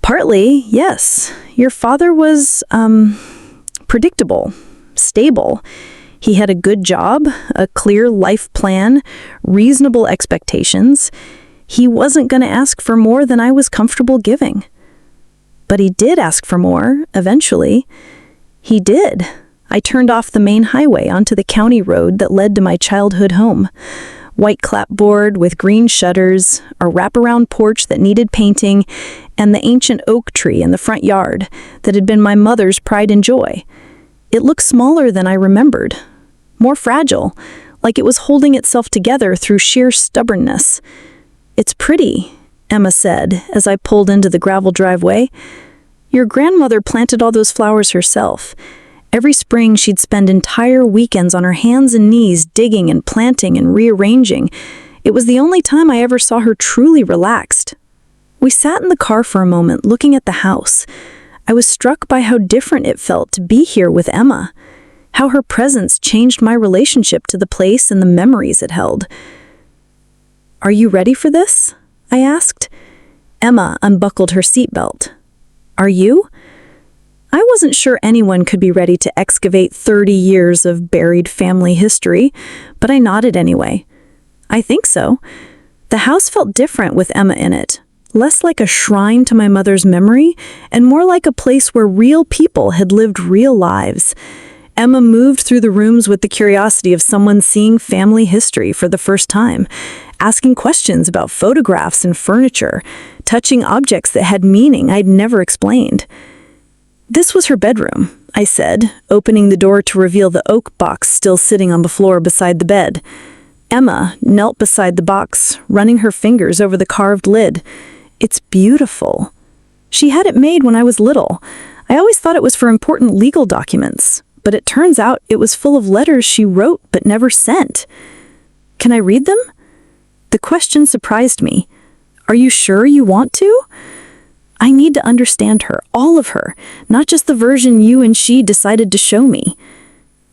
Speaker 1: Partly, yes, your father was, predictable, stable.
Speaker 3: He had a good job, a clear life plan, reasonable expectations. He wasn't going to ask for more than I was comfortable giving. But he did ask for more, eventually. He did. I turned off the main highway onto the county road that led to my childhood home. White clapboard with green shutters, a wraparound porch that needed painting, and the ancient oak tree in the front yard that had been my mother's pride and joy. It looked smaller than I remembered, more fragile, like it was holding itself together through sheer stubbornness. "It's pretty," Emma said as I pulled into the gravel driveway. "Your grandmother planted all those flowers herself. Every spring she'd spend entire weekends on her hands and knees digging and planting and rearranging. It was the only time I ever saw her truly relaxed." We sat in the car for a moment looking at the house. I was struck by how different it felt to be here with Emma, how her presence changed my relationship to the place and the memories it held. "Are you ready for this?" I asked. Emma unbuckled her seatbelt. "Are you?" I wasn't sure anyone could be ready to excavate 30 years of buried family history, but I nodded anyway. "I think so." The house felt different with Emma in it, less like a shrine to my mother's memory and more like a place where real people had lived real lives. Emma moved through the rooms with the curiosity of someone seeing family history for the first time, asking questions about photographs and furniture, touching objects that had meaning I'd never explained. "This was her bedroom," I said, opening the door to reveal the oak box still sitting on the floor beside the bed. Emma knelt beside the box, running her fingers over the carved lid. "It's beautiful." She had it made when I was little. I always thought it was for important legal documents, but it turns out it was full of letters she wrote but never sent. "Can I read them?" The question surprised me. "Are you sure you want to?" I need to understand her, all of her, not just the version you and she decided to show me.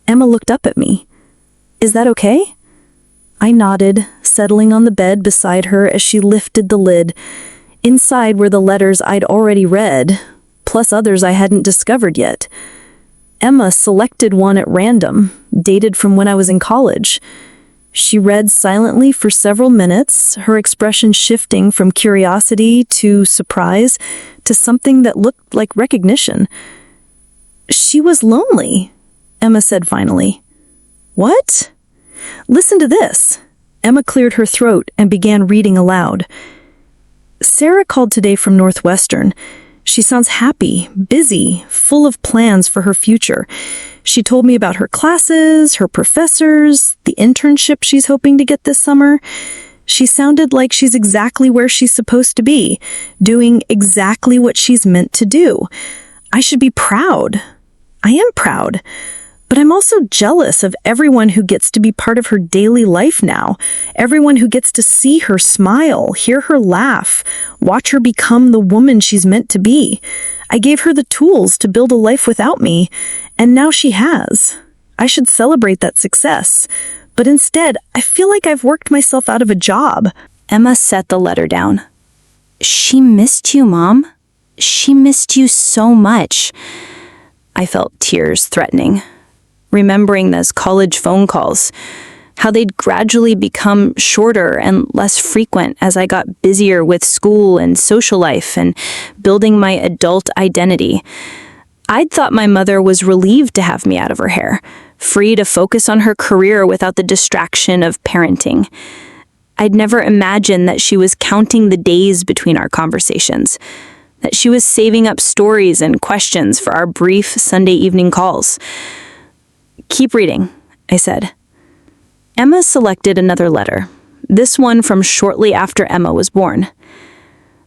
Speaker 3: Emma looked up at me. "Is that okay?" I nodded, settling on the bed beside her as she lifted the lid. Inside were the letters I'd already read, plus others I hadn't discovered yet. Emma selected one at random, dated from when I was in college. She read silently for several minutes, her expression shifting from curiosity to surprise to something that looked like recognition. "She was lonely," Emma said finally. "What?" "Listen to this." Emma cleared her throat and began reading aloud. "Sarah called today from Northwestern. She sounds happy, busy, full of plans for her future. She told me about her classes, her professors, the internship she's hoping to get this summer. She sounded like she's exactly where she's supposed to be, doing exactly what she's meant to do. I should be proud. I am proud. But I'm also jealous of everyone who gets to be part of her daily life now, everyone who gets to see her smile, hear her laugh, watch her become the woman she's meant to be. I gave her the tools to build a life without me, and now she has. I should celebrate that success. But instead, I feel like I've worked myself out of a job." Emma set the letter down. "She missed you, Mom. She missed you so much." I felt tears threatening, remembering those college phone calls, how they'd gradually become shorter and less frequent as I got busier with school and social life and building my adult identity. I'd thought my mother was relieved to have me out of her hair, free to focus on her career without the distraction of parenting. I'd never imagined that she was counting the days between our conversations, that she was saving up stories and questions for our brief Sunday evening calls. "Keep reading," I said. Emma selected another letter, this one from shortly after Emma was born.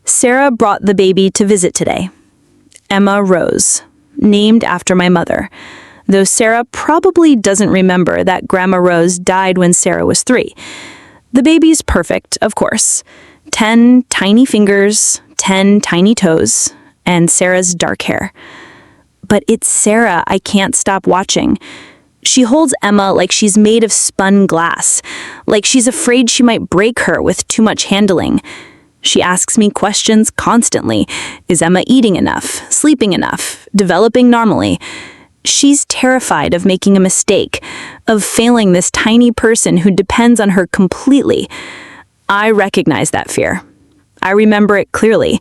Speaker 3: "Sarah brought the baby to visit today. Emma Rose, named after my mother, though Sarah probably doesn't remember that Grandma Rose died when Sarah was 3. The baby's perfect, of course. 10 tiny fingers, 10 tiny toes, and Sarah's dark hair. But it's Sarah I can't stop watching. She holds Emma like she's made of spun glass, like she's afraid she might break her with too much handling. She asks me questions constantly. Is Emma eating enough, sleeping enough, developing normally? She's terrified of making a mistake,
Speaker 1: of failing this tiny person who depends on her completely. I recognize that fear. I remember it clearly.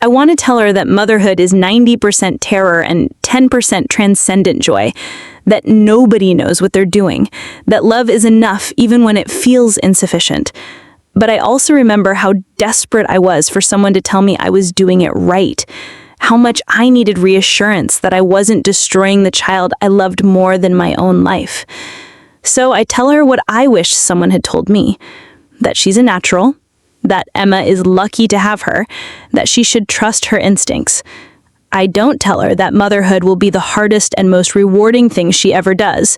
Speaker 1: I want to tell her that motherhood is 90% terror and 10% transcendent joy, that nobody knows what they're doing, that love is enough even when it feels insufficient. But I also remember how desperate I was for someone to tell me I was doing it right, how much I needed reassurance that I wasn't destroying the child I loved more than my own life. So I tell her what I wish someone had told me, that she's a natural, that Emma is lucky to have her, that she should trust her instincts. I don't tell her that motherhood will be the hardest and most rewarding thing she ever does,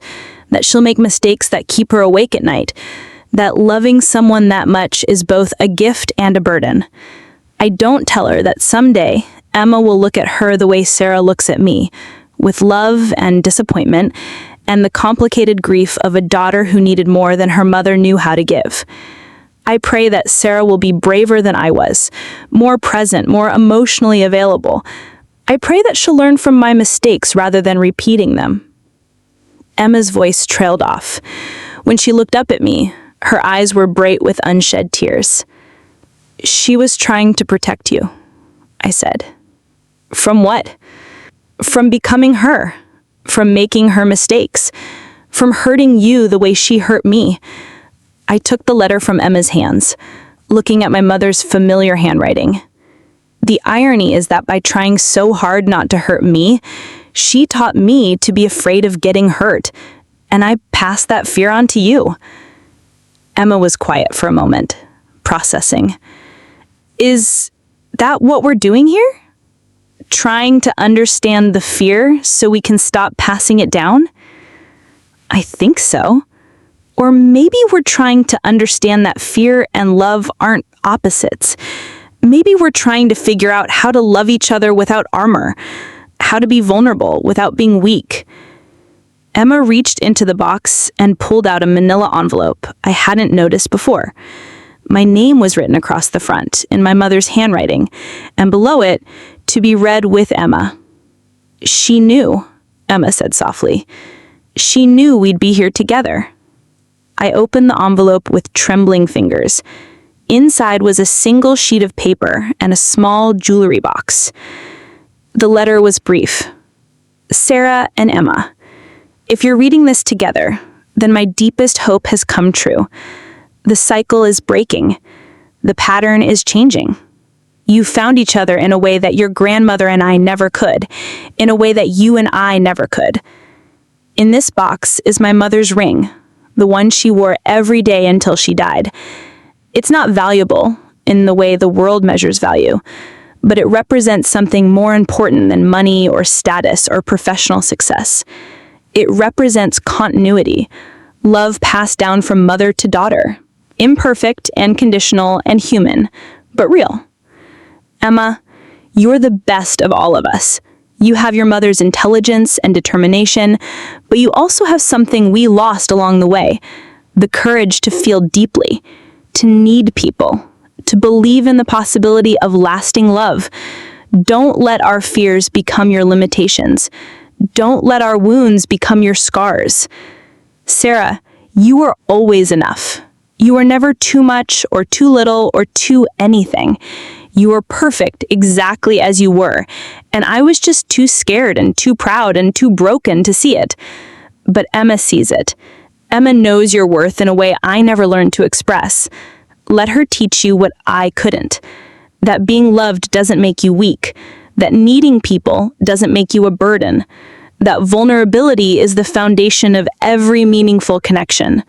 Speaker 1: that she'll make mistakes that keep her awake at night, that loving someone that much is both a gift and a burden. I don't tell her that someday Emma will look at her the way Sarah looks at me, with love and disappointment, and the complicated grief of a daughter who needed more than her mother knew how to give. I pray that Sarah will be braver than I was, more present, more emotionally available. I pray that she'll learn from my mistakes rather than repeating them. Emma's voice trailed off. When she looked up at me, her eyes were bright with unshed tears. "She was trying to protect you," I said. "From what?" "From becoming her, from making her mistakes, from hurting you the way she hurt me." I took the letter from Emma's hands, looking at my mother's familiar handwriting. The irony is that by trying so hard not to hurt me, she taught me to be afraid of getting hurt, and I passed that fear on to you. Emma was quiet for a moment, processing. "Is that what we're doing here? Trying to understand the fear so we can stop passing it down?" "I think so. Or maybe we're trying to understand that fear and love aren't opposites. Maybe we're trying to figure out how to love each other without armor, how to be vulnerable without being weak." Emma reached into the box and pulled out a manila envelope I hadn't noticed before. My name was written across the front in my mother's handwriting, and below it, "To be read with Emma." "She knew," Emma said softly. "She knew we'd be here together." I opened the envelope with trembling fingers. Inside was a single sheet of paper and a small jewelry box. The letter was brief. "Sarah and Emma, if you're reading this together, then my deepest hope has come true. The cycle is breaking. The pattern is changing. You found each other in a way that your grandmother and I never could, in a way that you and I never could. In this box is my mother's ring, the one she wore every day until she died. It's not valuable in the way the world measures value, but it represents something more important than money or status or professional success. It represents continuity, love passed down from mother to daughter, imperfect and conditional and human, but real. Emma, you're the best of all of us. You have your mother's intelligence and determination, but you also have something we lost along the way, the courage to feel deeply, to need people, to believe in the possibility of lasting love. Don't let our fears become your limitations. Don't let our wounds become your scars. Sarah, you are always enough. You are never too much or too little or too anything. You were perfect exactly as you were, and I was just too scared and too proud and too broken to see it. But Emma sees it. Emma knows your worth in a way I never learned to express. Let her teach you what I couldn't. That being loved doesn't make you weak. That needing people doesn't make you a burden. That vulnerability is the foundation of every meaningful connection.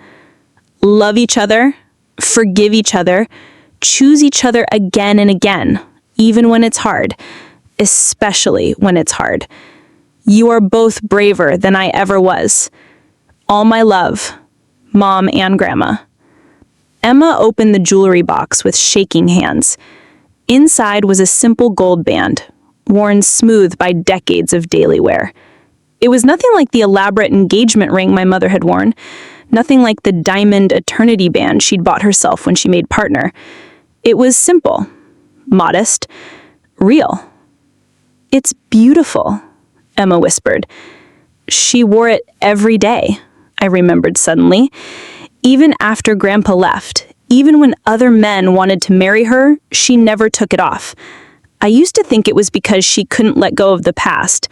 Speaker 1: Love each other, forgive each other, choose each other again and again, even when it's hard, especially when it's hard. You are both braver than I ever was. All my love, Mom and Grandma. Emma opened the jewelry box with shaking hands. Inside was a simple gold band, worn smooth by decades of daily wear. It was nothing like the elaborate engagement ring my mother had worn, nothing like the diamond eternity band she'd bought herself when she made partner. It was simple, modest, real. "It's beautiful," Emma whispered. She wore it every day,
Speaker 3: I remembered suddenly. Even after Grandpa left, even when other men wanted to marry her, she never took it off. I used to think it was because she couldn't let go of the past,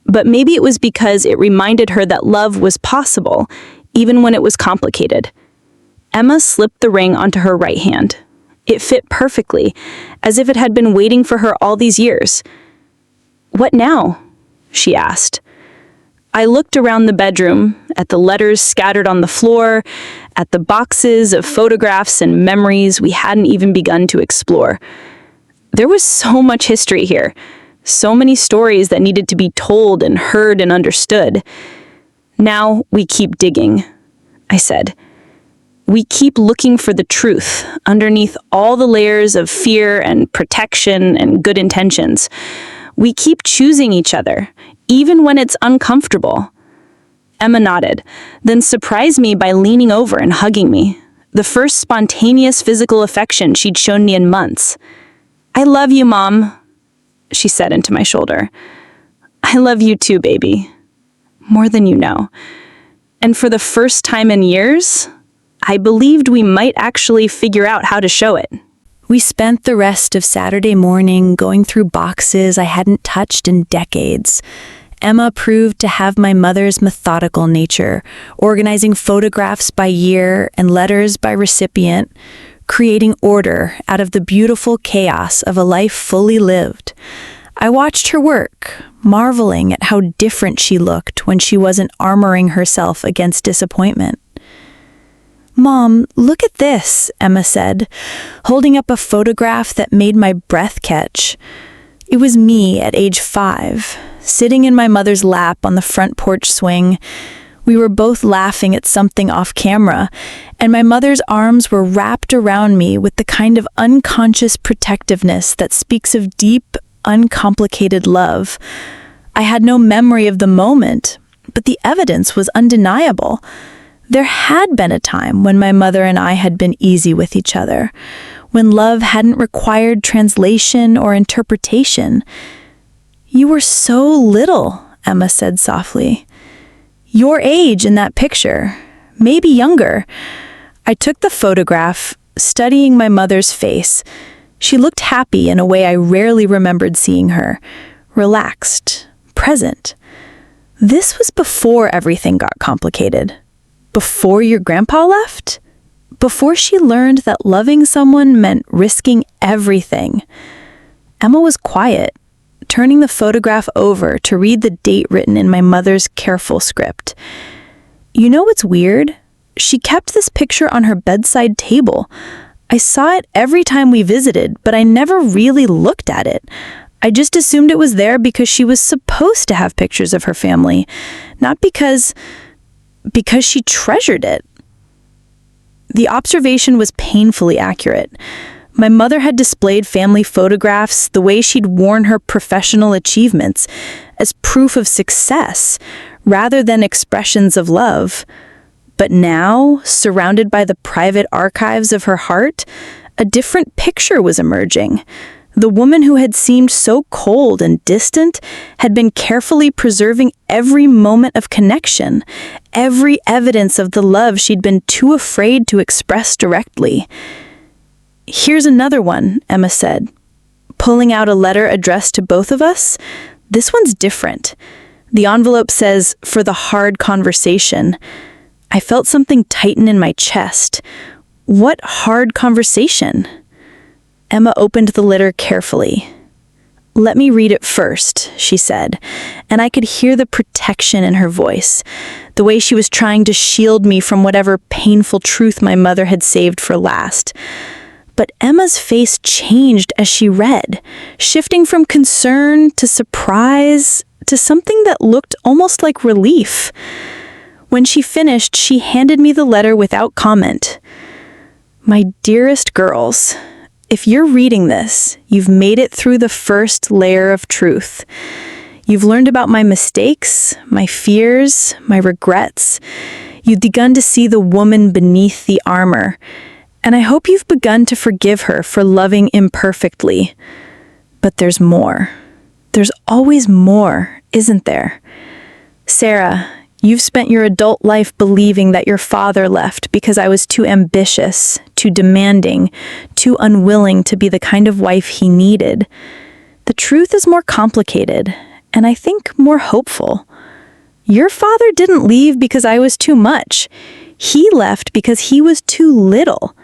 Speaker 3: but maybe it was because it reminded her that love was possible, even when it was complicated. Emma slipped the ring onto her right hand. It fit perfectly, as if it had been waiting for her all these years. "What now?" she asked. I looked around the bedroom, at the letters scattered on the floor, at the boxes of photographs and memories we hadn't even begun to explore. There was so much history here, so many stories that needed to be told and heard and understood. "Now we keep digging," I said. "We keep looking for the truth underneath all the layers of fear and protection and good intentions. We keep choosing each other, even when it's uncomfortable." Emma nodded, then surprised me by leaning over and hugging me, the first spontaneous physical affection she'd shown me in months. "I love you, Mom," she said into my shoulder. "I love you too, baby. More than you know." And for the first time in years, I believed we might actually figure out how to show it.
Speaker 1: We spent the rest of Saturday morning going through boxes I hadn't touched in decades. Emma proved to have my mother's methodical nature, organizing photographs by year and letters by recipient, creating order out of the beautiful chaos of a life fully lived. I watched her work, marveling at how different she looked when she wasn't armoring herself against disappointment. "Mom, look at this," Emma said, holding up a photograph that made my breath catch. It was me at age 5, sitting in my mother's lap on the front porch swing. We were both laughing at something off camera, and my mother's arms were wrapped around me with the kind of unconscious protectiveness that speaks of deep, uncomplicated love. I had no memory of the moment, but the evidence was undeniable. There had been a time when my mother and I had been easy with each other, when love hadn't required translation or interpretation. "You were so little," Emma said softly. "Your age in that picture, maybe younger." I took the photograph, studying my mother's face. She looked happy in a way I rarely remembered seeing her, relaxed, present. This was before everything got complicated. Before your grandpa left? Before she learned that loving someone meant risking everything. Emma was quiet, turning the photograph over to read the date written in my mother's careful script. "You know what's weird? She kept this picture on her bedside table. I saw it every time we visited, but I never really looked at it. I just assumed it was there because she was supposed to have pictures of her family, not because she treasured it." The observation was painfully accurate. My mother had displayed family photographs the way she'd worn her professional achievements, as proof of success, rather than expressions of love. But now, surrounded by the private archives of her heart, a different picture was emerging. The woman who had seemed so cold and distant had been carefully preserving every moment of connection, every evidence of the love she'd been too afraid to express directly. "Here's another one," Emma said, pulling out a letter addressed to both of us. "This one's different. The envelope says, 'For the hard conversation.'" I felt something tighten in my chest. What hard conversation? Emma opened the letter carefully. "Let me read it first," she said, and I could hear the protection in her voice, the way she was trying to shield me from whatever painful truth my mother had saved for last. But Emma's face changed as she read, shifting from concern to surprise to something that looked almost like relief. When she finished, she handed me the letter without comment. "My dearest girls, if you're reading this, you've made it through the first layer of truth. You've learned about my mistakes, my fears, my regrets. You've begun to see the woman beneath the armor, and I hope you've begun to forgive her for loving imperfectly. But there's more. There's always more, isn't there? Sarah, You've spent your adult life believing that your father left because I was too ambitious, too demanding, too unwilling to be the kind of wife he needed. The truth is more complicated, and I think more hopeful. Your father didn't leave because I was too much. He left because he was too little.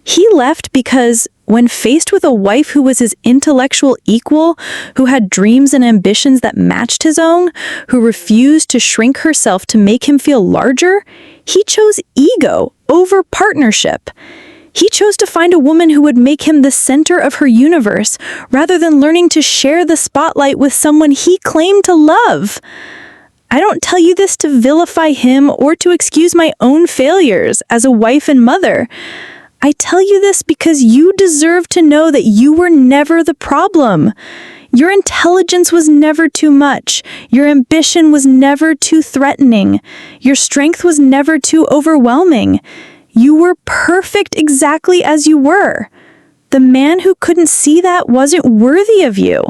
Speaker 1: He left because, when faced with a wife who was his intellectual equal, who had dreams and ambitions that matched his own, who refused to shrink herself to make him feel larger, he chose ego over partnership. He chose to find a woman who would make him the center of her universe, rather than learning to share the spotlight with someone he claimed to love. I don't tell you this to vilify him or to excuse my own failures as a wife and mother. I tell you this because you deserve to know that you were never the problem. Your intelligence was never too much. Your ambition was never too threatening. Your strength was never too overwhelming. You were perfect exactly as you were. The man who couldn't see that wasn't worthy of you.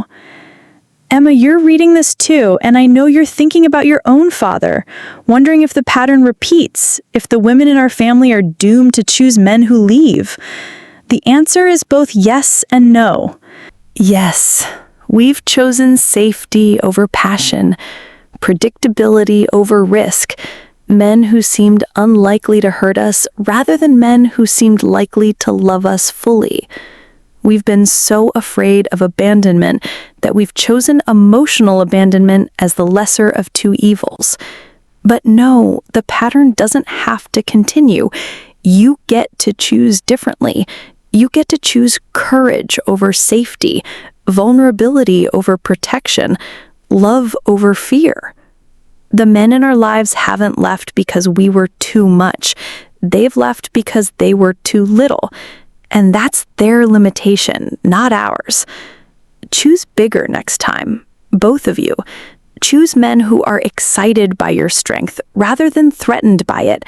Speaker 1: Emma, you're reading this too, and I know you're thinking about your own father, wondering if the pattern repeats, if the women in our family are doomed to choose men who leave. The answer is both yes and no. Yes, we've chosen safety over passion, predictability over risk, men who seemed unlikely to hurt us rather than men who seemed likely to love us fully. We've been so afraid of abandonment that we've chosen emotional abandonment as the lesser of two evils. But no, the pattern doesn't have to continue. You get to choose differently. You get to choose courage over safety, vulnerability over protection, love over fear. The men in our lives haven't left because we were too much. They've left because they were too little. And that's their limitation, not ours. Choose bigger next time, both of you. Choose men who are excited by your strength rather than threatened by it,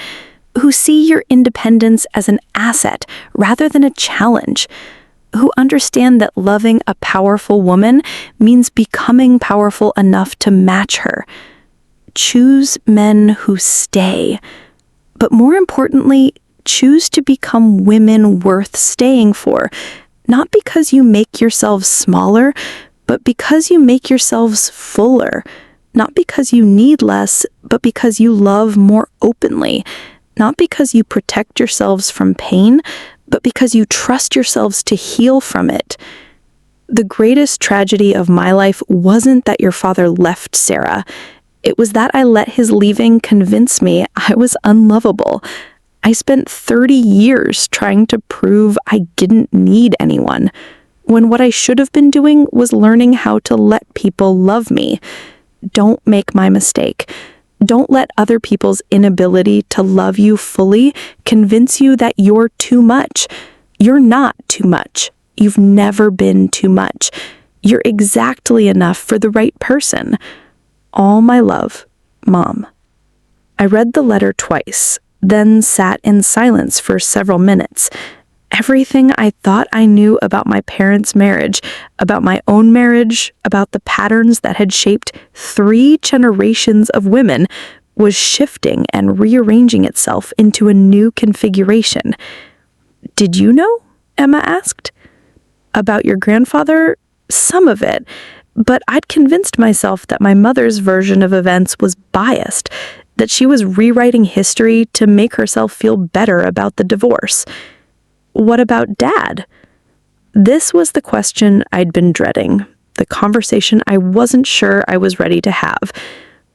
Speaker 1: who see your independence as an asset rather than a challenge, who understand that loving a powerful woman means becoming powerful enough to match her. Choose men who stay. But more importantly, choose to become women worth staying for, not because you make yourselves smaller, but because you make yourselves fuller, not because you need less, but because you love more openly, not because you protect yourselves from pain, but because you trust yourselves to heal from it. The greatest tragedy of my life wasn't that your father left Sarah. It was that I let his leaving convince me I was unlovable. I spent 30 years trying to prove I didn't need anyone, when what I should have been doing was learning how to let people love me. Don't make my mistake. Don't let other people's inability to love you fully convince you that you're too much. You're not too much. You've never been too much. You're exactly enough for the right person. All my love, Mom. I read the letter twice, then sat in silence for several minutes. Everything I thought I knew about my parents' marriage, about my own marriage, about the patterns that had shaped 3 generations of women, was shifting and rearranging itself into a new configuration. "Did you know?" Emma asked. "About your grandfather? Some of it. But I'd convinced myself that my mother's version of events was biased, that she was rewriting history to make herself feel better about the divorce. What about Dad?" This was the question I'd been dreading, the conversation I wasn't sure I was ready to have.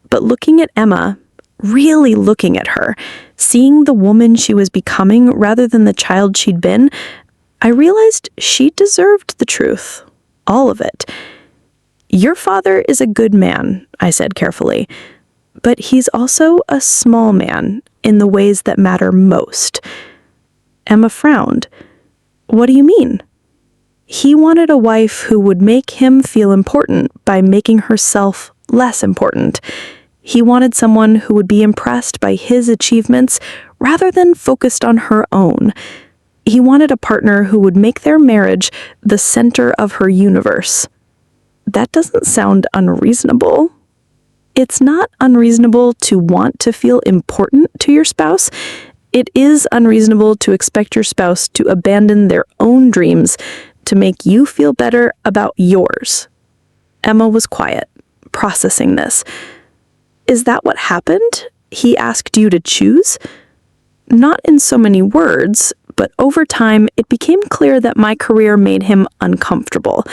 Speaker 1: But looking at Emma, really looking at her, seeing the woman she was becoming rather than the child she'd been, I realized she deserved the truth, all of it. "Your father is a good man," I said carefully. "But he's also a small man in the ways that matter most." Emma frowned. "What do you mean?" "He wanted a wife who would make him feel important by making herself less important. He wanted someone who would be impressed by his achievements rather than focused on her own. He wanted a partner who would make their marriage the center of her universe." That doesn't sound unreasonable.
Speaker 3: It's not unreasonable to want to feel important to your spouse. It is unreasonable to expect your spouse to abandon their own dreams to make you feel better about yours. Emma was quiet, processing this. Is that what happened? He asked you to choose? Not in so many words, but over time, it became clear that my career made him uncomfortable.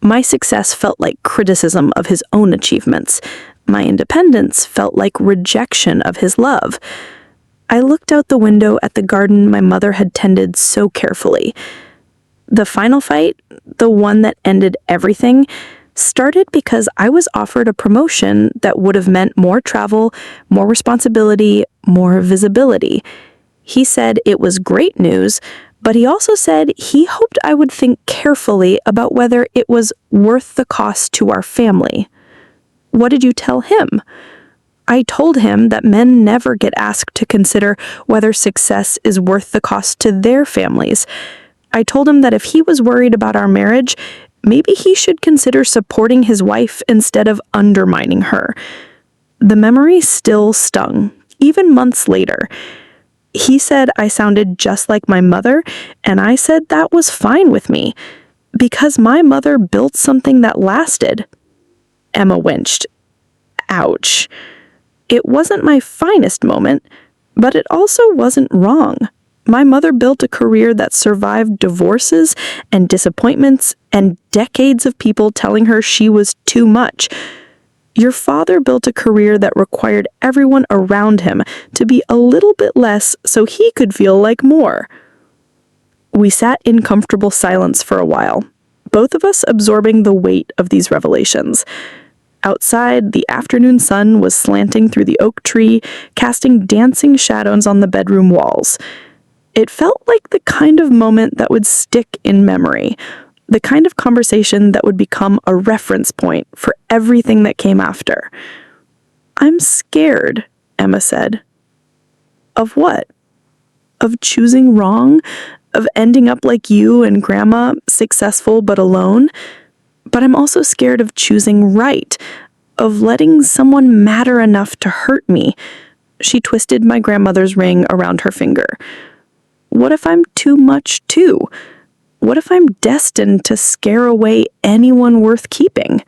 Speaker 3: My success felt like criticism of his own achievements. My independence felt like rejection of his love. I looked out the window at the garden my mother had tended so carefully. The final fight, the one that ended everything, started because I was offered a promotion that would have meant more travel, more responsibility, more visibility. He said it was great news, but he also said he hoped I would think carefully about whether it was worth the cost to our family. What did you tell him? I told him that men never get asked to consider whether success is worth the cost to their families. I told him that if he was worried about our marriage, maybe he should consider supporting his wife instead of undermining her. The memory still stung, even months later. He said I sounded just like my mother, and I said that was fine with me, because my mother built something that lasted. Emma winced. Ouch. It wasn't my finest moment, but it also wasn't wrong. My mother built a career that survived divorces and disappointments and decades of people telling her she was too much. Your father built a career that required everyone around him to be a little bit less so he could feel like more. We sat in comfortable silence for a while, both of us absorbing the weight of these revelations. Outside, the afternoon sun was slanting through the oak tree, casting dancing shadows on the bedroom walls. It felt like the kind of moment that would stick in memory, the kind of conversation that would become a reference point for everything that came after. I'm scared, Emma said. Of what? Of choosing wrong? Of ending up like you and Grandma, successful but alone? But I'm also scared of choosing right, of letting someone matter enough to hurt me. She twisted my grandmother's ring around her finger. What if I'm too much too? What if I'm destined to scare away anyone worth keeping?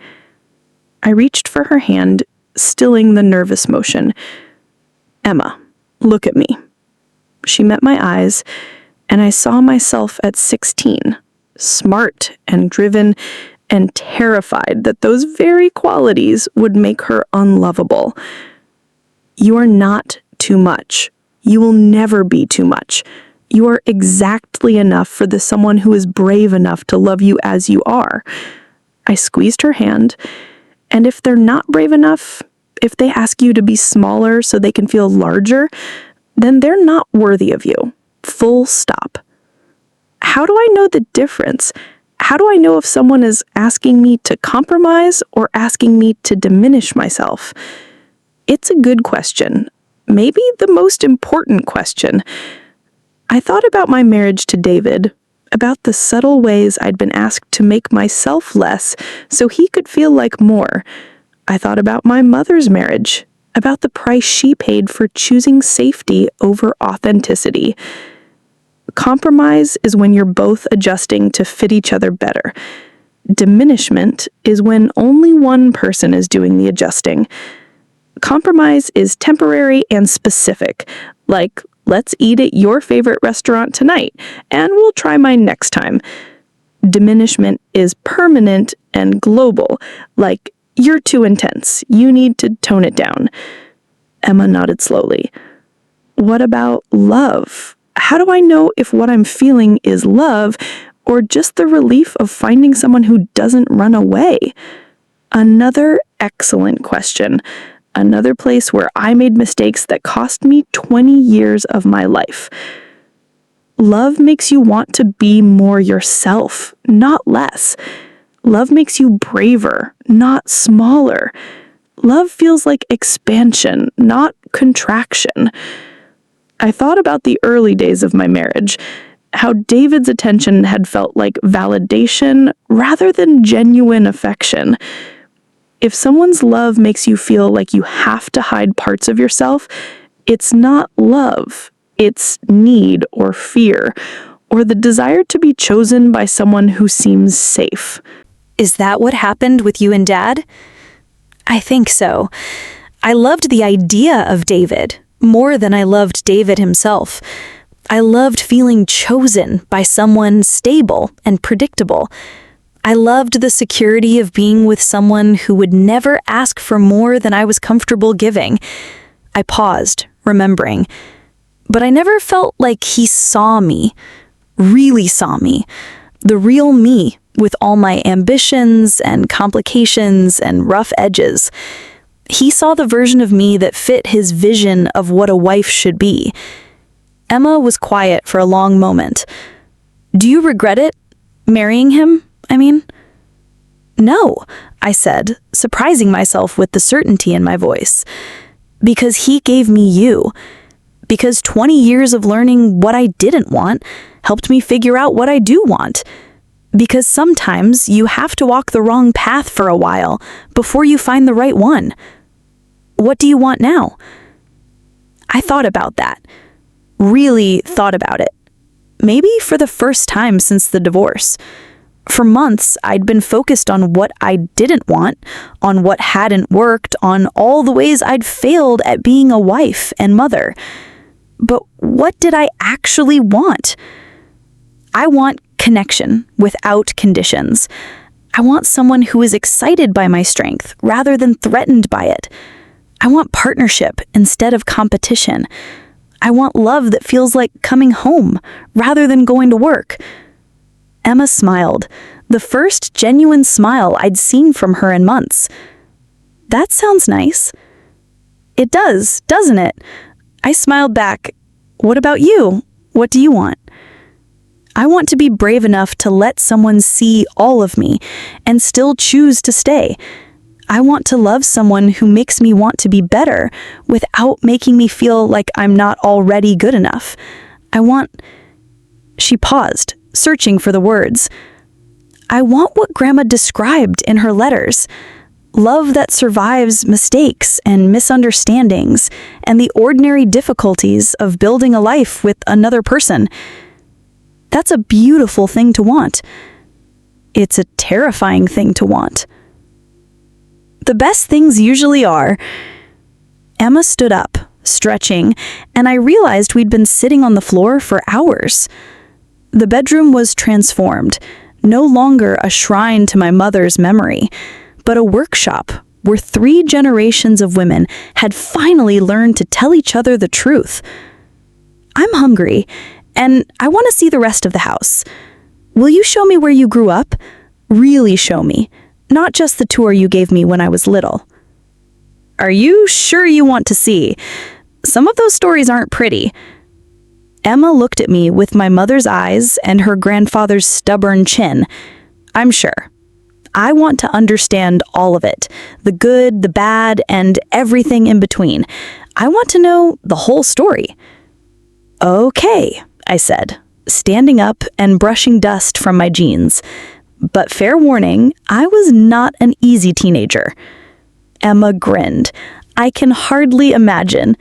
Speaker 3: I reached for her hand, stilling the nervous motion. Emma, look at me. She met my eyes, and I saw myself at 16, smart and driven and terrified that those very qualities would make her unlovable. You are not too much. You will never be too much. You are exactly enough for the someone who is brave enough to love you as you are. I squeezed her hand, and if they're not brave enough, if they ask you to be smaller so they can feel larger, then they're not worthy of you. Full stop. How do I know the difference? How do I know if someone is asking me to compromise or asking me to diminish myself? It's a good question. Maybe the most important question. I thought about my marriage to David, about the subtle ways I'd been asked to make myself less so he could feel like more. I thought about my mother's marriage, about the price she paid for choosing safety over authenticity. Compromise is when you're both adjusting to fit each other better. Diminishment is when only one person is doing the adjusting. Compromise is temporary and specific, like, let's eat at your favorite restaurant tonight, and we'll try mine next time. Diminishment is permanent and global, like, you're too intense, you need to tone it down. Emma nodded slowly. What about love? How do I know if what I'm feeling is love or just the relief of finding someone who doesn't run away? Another excellent question. Another place where I made mistakes that cost me 20 years of my life. Love makes you want to be more yourself, not less. Love makes you braver, not smaller. Love feels like expansion, not contraction. I thought about the early days of my marriage, how David's attention had felt like validation rather than genuine affection. If someone's love makes you feel like you have to hide parts of yourself, it's not love. It's need or fear, or the desire to be chosen by someone who seems safe.
Speaker 1: Is that what happened with you and Dad? I think so. I loved the idea of David more than I loved David himself. I loved feeling chosen by someone stable and predictable. I loved the security of being with someone who would never ask for more than I was comfortable giving. I paused, remembering. But I never felt like he saw me, really saw me, the real me, with all my ambitions and complications and rough edges. He saw the version of me that fit his vision of what a wife should be. Emma was quiet for a long moment. Do you regret it? Marrying him, I mean? No, I said, surprising myself with the certainty in my voice. Because he gave me you. Because 20 years of learning what I didn't want helped me figure out what I do want. Because sometimes you have to walk the wrong path for a while before you find the right one. What do you want now? I thought about that. Really thought about it. Maybe for the first time since the divorce. For months, I'd been focused on what I didn't want, on what hadn't worked, on all the ways I'd failed at being a wife and mother. But what did I actually want? I want connection without conditions. I want someone who is excited by my strength rather than threatened by it. I want partnership instead of competition. I want love that feels like coming home rather than going to work. Emma smiled, the first genuine smile I'd seen from her in months. That sounds nice. It does, doesn't it? I smiled back. What about you? What do you want? I want to be brave enough to let someone see all of me and still choose to stay. I want to love someone who makes me want to be better without making me feel like I'm not already good enough. She paused, searching for the words. I want what Grandma described in her letters. Love that survives mistakes and misunderstandings and the ordinary difficulties of building a life with another person. That's a beautiful thing to want. It's a terrifying thing to want. The best things usually are. Emma stood up, stretching, and I realized we'd been sitting on the floor for hours. The bedroom was transformed, no longer a shrine to my mother's memory, but a workshop where 3 generations of women had finally learned to tell each other the truth. I'm hungry, and I want to see the rest of the house. Will you show me where you grew up? Really show me, not just the tour you gave me when I was little. Are you sure you want to see? Some of those stories aren't pretty. Emma looked at me with my mother's eyes and her grandfather's stubborn chin. I'm sure. I want to understand all of it, the good, the bad, and everything in between. I want to know the whole story. Okay, I said, standing up and brushing dust from my jeans. But fair warning, I was not an easy teenager. Emma grinned. I can hardly imagine.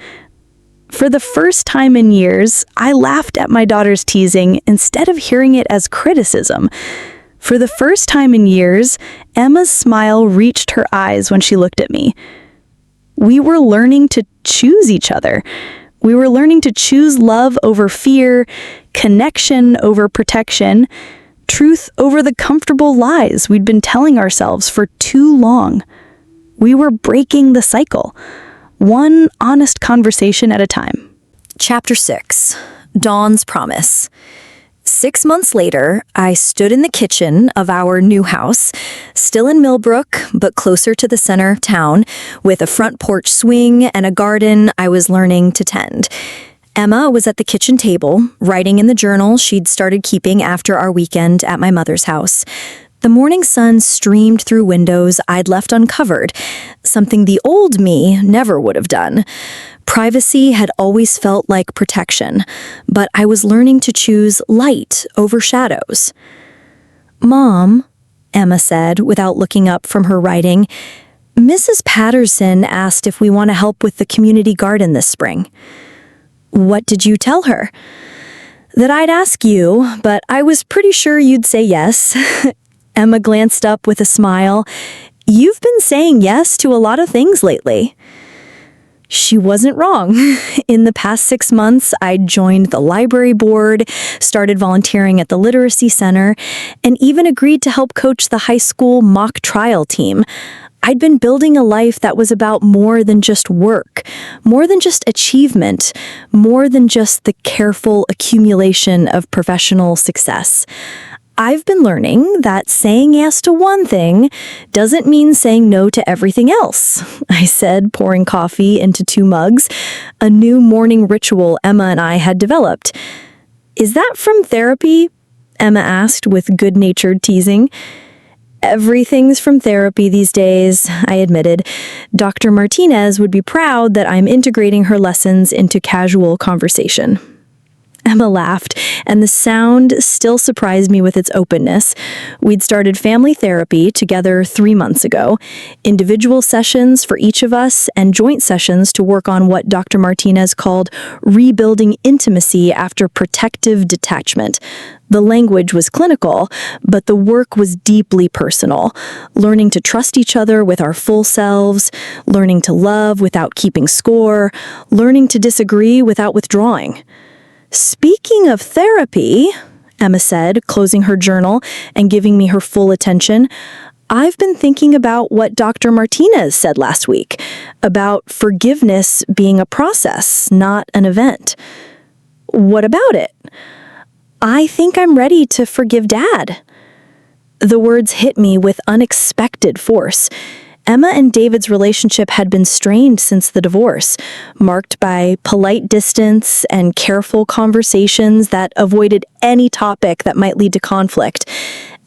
Speaker 1: For the first time in years, I laughed at my daughter's teasing instead of hearing it as criticism. For the first time in years, Emma's smile reached her eyes when she looked at me. We were learning to choose each other. We were learning to choose love over fear, connection over protection, truth over the comfortable lies we'd been telling ourselves for too long. We were breaking the cycle, one honest conversation at a time. Chapter 6. Dawn's Promise. 6 months later, I stood in the kitchen of our new house, still in Millbrook, but closer to the center of town, with a front porch swing and a garden I was learning to tend. Emma was at the kitchen table, writing in the journal she'd started keeping after our weekend at my mother's house. The morning sun streamed through windows I'd left uncovered, something the old me never would have done. Privacy had always felt like protection, but I was learning to choose light over shadows. "Mom," Emma said without looking up from her writing, Mrs. Patterson asked if we want to help with the community garden this spring. What did you tell her? That I'd ask you, but I was pretty sure you'd say yes. Emma glanced up with a smile. You've been saying yes to a lot of things lately. She wasn't wrong. In the past 6 months, I joined the library board, started volunteering at the literacy center, and even agreed to help coach the high school mock trial team. I'd been building a life that was about more than just work, more than just achievement, more than just the careful accumulation of professional success. I've been learning that saying yes to one thing doesn't mean saying no to everything else, I said, pouring coffee into 2 mugs, a new morning ritual Emma and I had developed. Is that from therapy? Emma asked with good-natured teasing. Everything's from therapy these days, I admitted. Dr. Martinez would be proud that I'm integrating her lessons into casual conversation. Emma laughed, and the sound still surprised me with its openness. We'd started family therapy together 3 months ago, individual sessions for each of us and joint sessions to work on what Dr. Martinez called rebuilding intimacy after protective detachment. The language was clinical, but the work was deeply personal. Learning to trust each other with our full selves, learning to love without keeping score, learning to disagree without withdrawing. Speaking of therapy, Emma said, closing her journal and giving me her full attention, I've been thinking about what Dr. Martinez said last week, about forgiveness being a process, not an event. What about it? I think I'm ready to forgive Dad. The words hit me with unexpected force. Emma and David's relationship had been strained since the divorce, marked by polite distance and careful conversations that avoided any topic that might lead to conflict.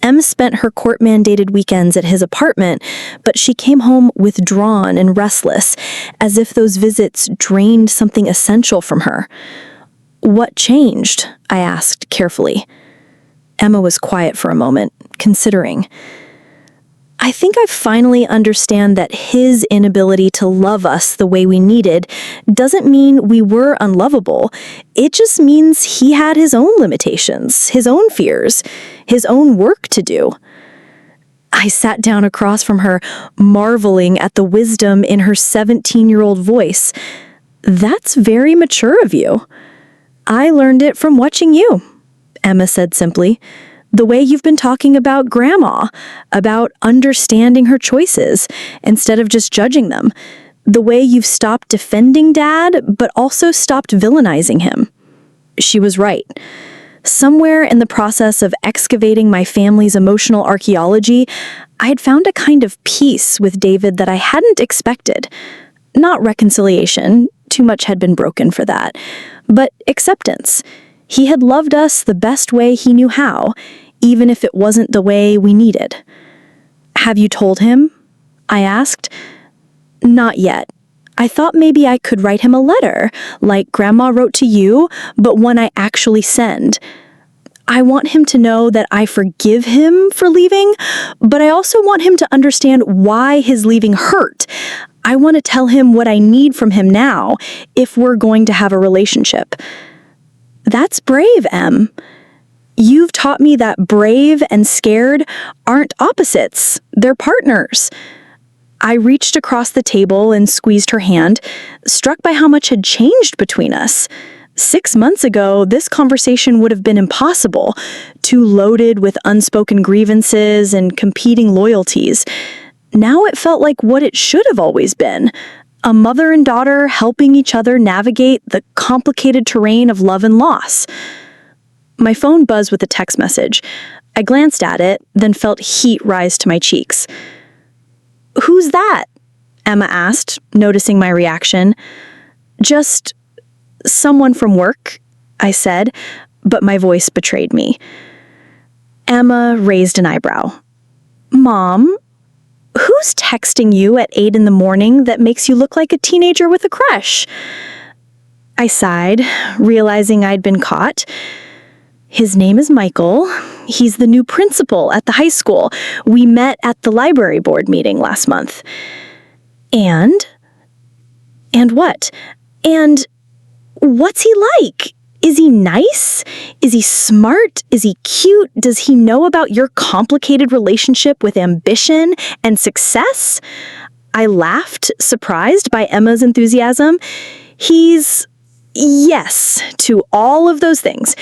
Speaker 1: Em spent her court-mandated weekends at his apartment, but she came home withdrawn and restless, as if those visits drained something essential from her. What changed? I asked carefully. Emma was quiet for a moment, considering. I think I finally understand that his inability to love us the way we needed doesn't mean we were unlovable. It just means he had his own limitations, his own fears, his own work to do. I sat down across from her, marveling at the wisdom in her 17-year-old voice. That's very mature of you. I learned it from watching you, Emma said simply. The way you've been talking about Grandma, about understanding her choices instead of just judging them. The way you've stopped defending Dad, but also stopped villainizing him. She was right. Somewhere in the process of excavating my family's emotional archaeology, I had found a kind of peace with David that I hadn't expected. Not reconciliation, too much had been broken for that, but acceptance. He had loved us the best way he knew how, even if it wasn't the way we needed. Have you told him? I asked. Not yet. I thought maybe I could write him a letter, like Grandma wrote to you, but one I actually send. I want him to know that I forgive him for leaving, but I also want him to understand why his leaving hurt. I want to tell him what I need from him now, if we're going to have a relationship. That's brave, Em. You've taught me that brave and scared aren't opposites, they're partners. I reached across the table and squeezed her hand, struck by how much had changed between us. 6 months ago, this conversation would have been impossible, too loaded with unspoken grievances and competing loyalties. Now it felt like what it should have always been. A mother and daughter helping each other navigate the complicated terrain of love and loss. My phone buzzed with a text message. I glanced at it, then felt heat rise to my cheeks. "Who's that?" Emma asked, noticing my reaction. "Just someone from work," I said, but my voice betrayed me. Emma raised an eyebrow. "Mom, who's texting you at 8 in the morning that makes you look like a teenager with a crush?" I sighed, realizing I'd been caught. "His name is Michael. He's the new principal at the high school. We met at the library board meeting last month."
Speaker 3: And? And what? And what's he like? Is he nice? Is he smart? Is he cute? Does he know about your complicated relationship with ambition and success? I laughed, surprised by Emma's enthusiasm. Yes, to all of those things.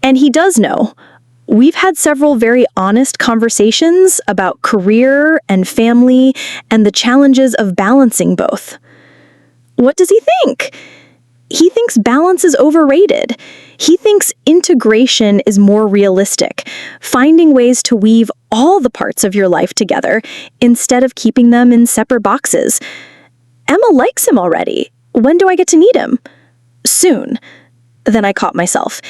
Speaker 3: And he does know. We've had several very honest conversations about career and family and the challenges of balancing both. What does he think? He thinks balance is overrated. He thinks integration is more realistic, finding ways to weave all the parts of your life together instead of keeping them in separate boxes. Emma likes him already. When do I get to meet him? Soon. Then I caught myself.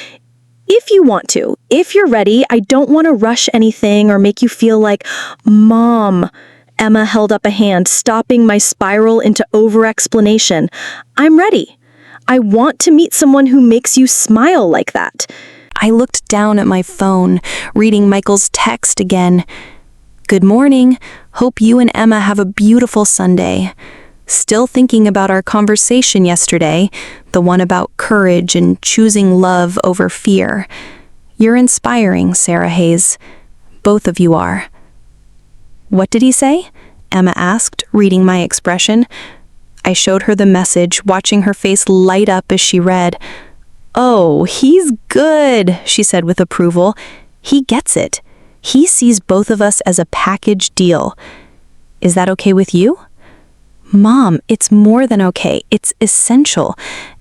Speaker 3: If you want to, if you're ready, I don't want to rush anything or make you feel like, Mom. Emma held up a hand, stopping my spiral into over-explanation. I'm ready. I want to meet someone who makes you smile like that.
Speaker 2: I looked down at my phone, reading Michael's text again. Good morning. Hope you and Emma have a beautiful Sunday. Still thinking about our conversation yesterday, the one about courage and choosing love over fear. You're inspiring, Sarah Hayes. Both of you are. What did he say? Emma asked, reading my expression. I showed her the message, watching her face light up as she read. Oh, he's good, she said with approval. He gets it. He sees both of us as a package deal. Is that okay with you? Mom, it's more than okay. It's essential.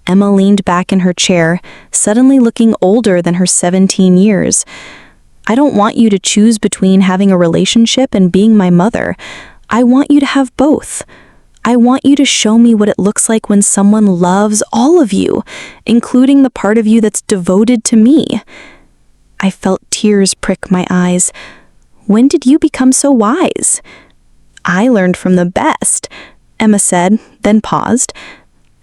Speaker 2: Emma leaned back in her chair, suddenly looking older than her 17 years. I don't want you to choose between having a relationship and being my mother. I want you to have both. I want you to show me what it looks like when someone loves all of you, including the part of you that's devoted to me. I felt tears prick my eyes. When did you become so wise? I learned from the best, Emma said, then paused.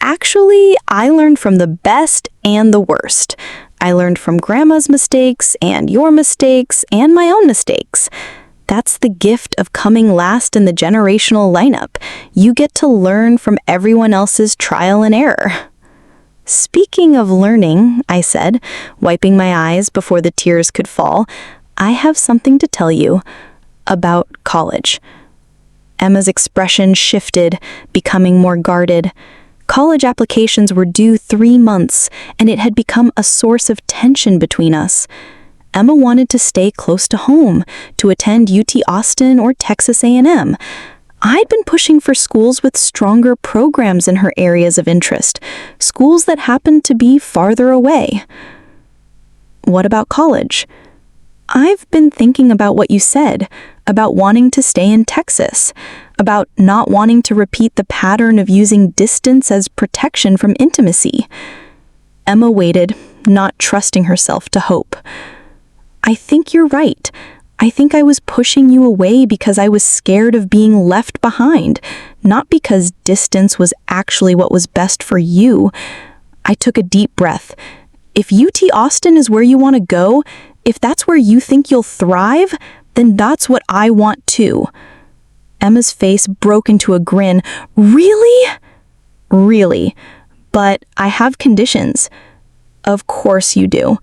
Speaker 2: Actually, I learned from the best and the worst. I learned from Grandma's mistakes and your mistakes and my own mistakes. That's the gift of coming last in the generational lineup. You get to learn from everyone else's trial and error. Speaking of learning, I said, wiping my eyes before the tears could fall, I have something to tell you about college. Emma's expression shifted, becoming more guarded. College applications were due 3 months, and it had become a source of tension between us. Emma wanted to stay close to home, to attend UT Austin or Texas A&M. I'd been pushing for schools with stronger programs in her areas of interest, schools that happened to be farther away. What about college? I've been thinking about what you said, about wanting to stay in Texas, about not wanting to repeat the pattern of using distance as protection from intimacy. Emma waited, not trusting herself to hope. I think you're right. I think I was pushing you away because I was scared of being left behind, not because distance was actually what was best for you. I took a deep breath. If UT Austin is where you want to go, if that's where you think you'll thrive, then that's what I want too. Emma's face broke into a grin. Really? Really. But I have conditions. Of course you do.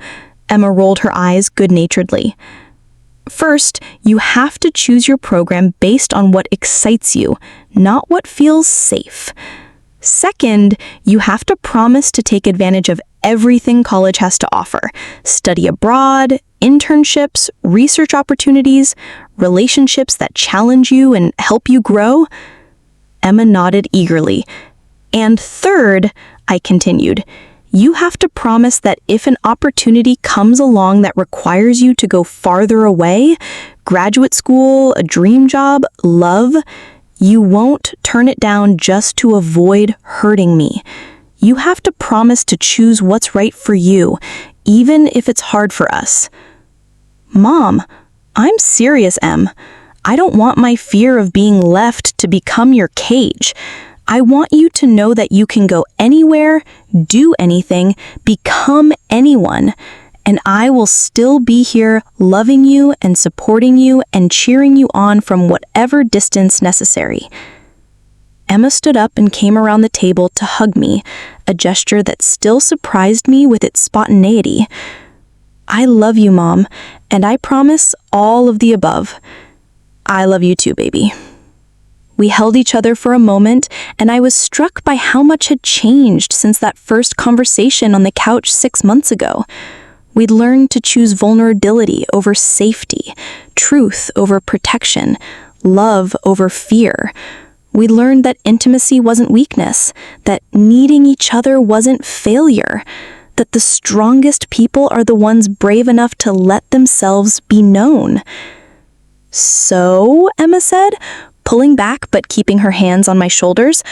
Speaker 2: Emma rolled her eyes good-naturedly. First, you have to choose your program based on what excites you, not what feels safe. Second, you have to promise to take advantage of everything college has to offer. Study abroad, internships, research opportunities, relationships that challenge you and help you grow. Emma nodded eagerly. And third, I continued, you have to promise that if an opportunity comes along that requires you to go farther away, graduate school, a dream job, love, you won't turn it down just to avoid hurting me. You have to promise to choose what's right for you, even if it's hard for us. Mom, I'm serious, Em. I don't want my fear of being left to become your cage. I want you to know that you can go anywhere, do anything, become anyone, and I will still be here loving you and supporting you and cheering you on from whatever distance necessary. Emma stood up and came around the table to hug me, a gesture that still surprised me with its spontaneity. "I love you, Mom, and I promise all of the above. I love you too, baby." We held each other for a moment, and I was struck by how much had changed since that first conversation on the couch 6 months ago. We'd learned to choose vulnerability over safety, truth over protection, love over fear. We learned that intimacy wasn't weakness, that needing each other wasn't failure, that the strongest people are the ones brave enough to let themselves be known. "So," Emma said, pulling back but keeping her hands on my shoulders,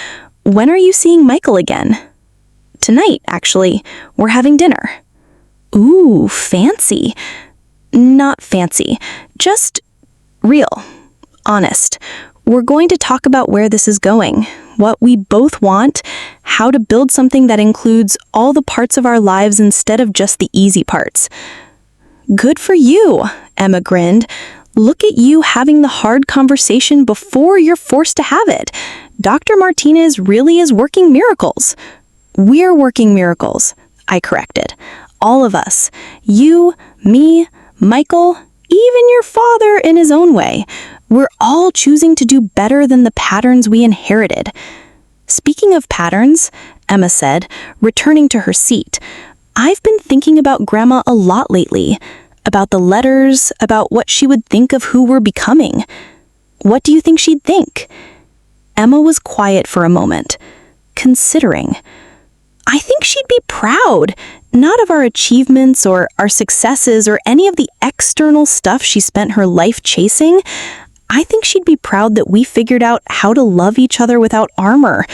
Speaker 2: "when are you seeing Michael again?" "Tonight, actually. We're having dinner." "Ooh, fancy." "Not fancy, just real, honest. We're going to talk about where this is going, what we both want, how to build something that includes all the parts of our lives instead of just the easy parts." "Good for you," Emma grinned. "Look at you having the hard conversation before you're forced to have it. Dr. Martinez really is working miracles." "We're working miracles," I corrected. "All of us. You, me, Michael, even your father in his own way. We're all choosing to do better than the patterns we inherited." "Speaking of patterns," Emma said, returning to her seat, "I've been thinking about Grandma a lot lately. About the letters, about what she would think of who we're becoming. What do you think she'd think?" Emma was quiet for a moment, considering. "I think she'd be proud, not of our achievements or our successes or any of the external stuff she spent her life chasing. I think she'd be proud that we figured out how to love each other without armor,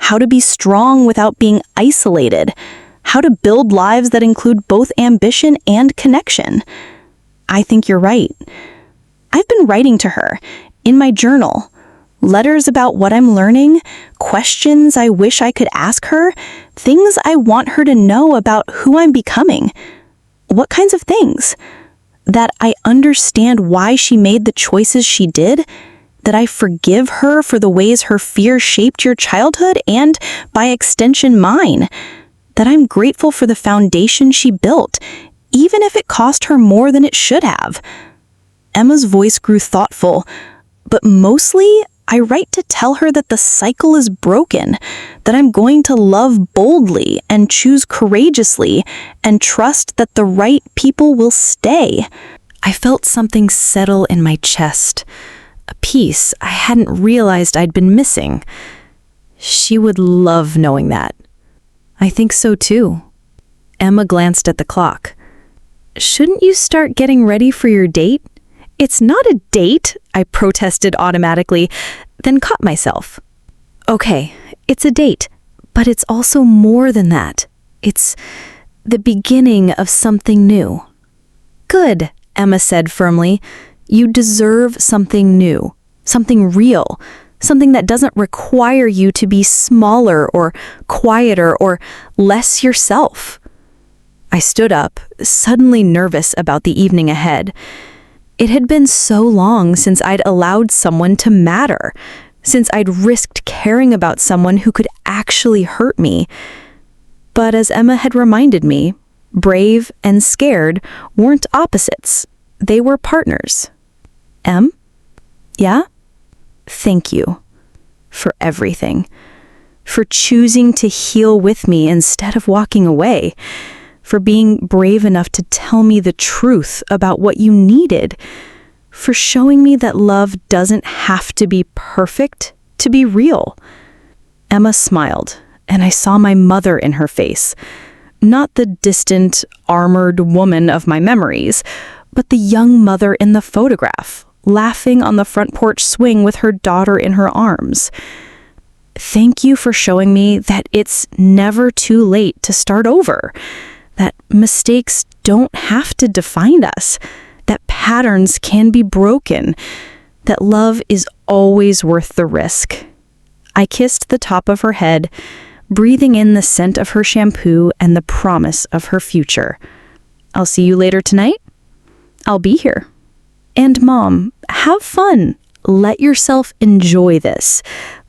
Speaker 2: how to be strong without being isolated, how to build lives that include both ambition and connection." "I think you're right." I've been writing to her, in my journal, letters about what I'm learning, questions I wish I could ask her, things I want her to know about who I'm becoming. What kinds of things? That I understand why she made the choices she did, that I forgive her for the ways her fear shaped your childhood and, by extension, mine, that I'm grateful for the foundation she built, even if it cost her more than it should have. Emma's voice grew thoughtful, but mostly I write to tell her that the cycle is broken, that I'm going to love boldly and choose courageously and trust that the right people will stay. I felt something settle in my chest, a piece I hadn't realized I'd been missing. She would love knowing that. I think so too. Emma glanced at the clock. "Shouldn't you start getting ready for your date?" "It's not a date," I protested automatically, then caught myself. "Okay, it's a date, but it's also more than that. It's the beginning of something new." "Good," Emma said firmly. "You deserve something new, something real, something that doesn't require you to be smaller or quieter or less yourself." I stood up, suddenly nervous about the evening ahead. It had been so long since I'd allowed someone to matter, since I'd risked caring about someone who could actually hurt me. But as Emma had reminded me, brave and scared weren't opposites. They were partners. "Em? Yeah? Thank you for everything, for choosing to heal with me instead of walking away, for being brave enough to tell me the truth about what you needed, for showing me that love doesn't have to be perfect to be real." Emma smiled, and I saw my mother in her face. Not the distant, armored woman of my memories, but the young mother in the photograph, laughing on the front porch swing with her daughter in her arms. "Thank you for showing me that it's never too late to start over, that mistakes don't have to define us, that patterns can be broken, that love is always worth the risk." I kissed the top of her head, breathing in the scent of her shampoo and the promise of her future. "I'll see you later tonight. I'll be here. And Mom, have fun. Let yourself enjoy this.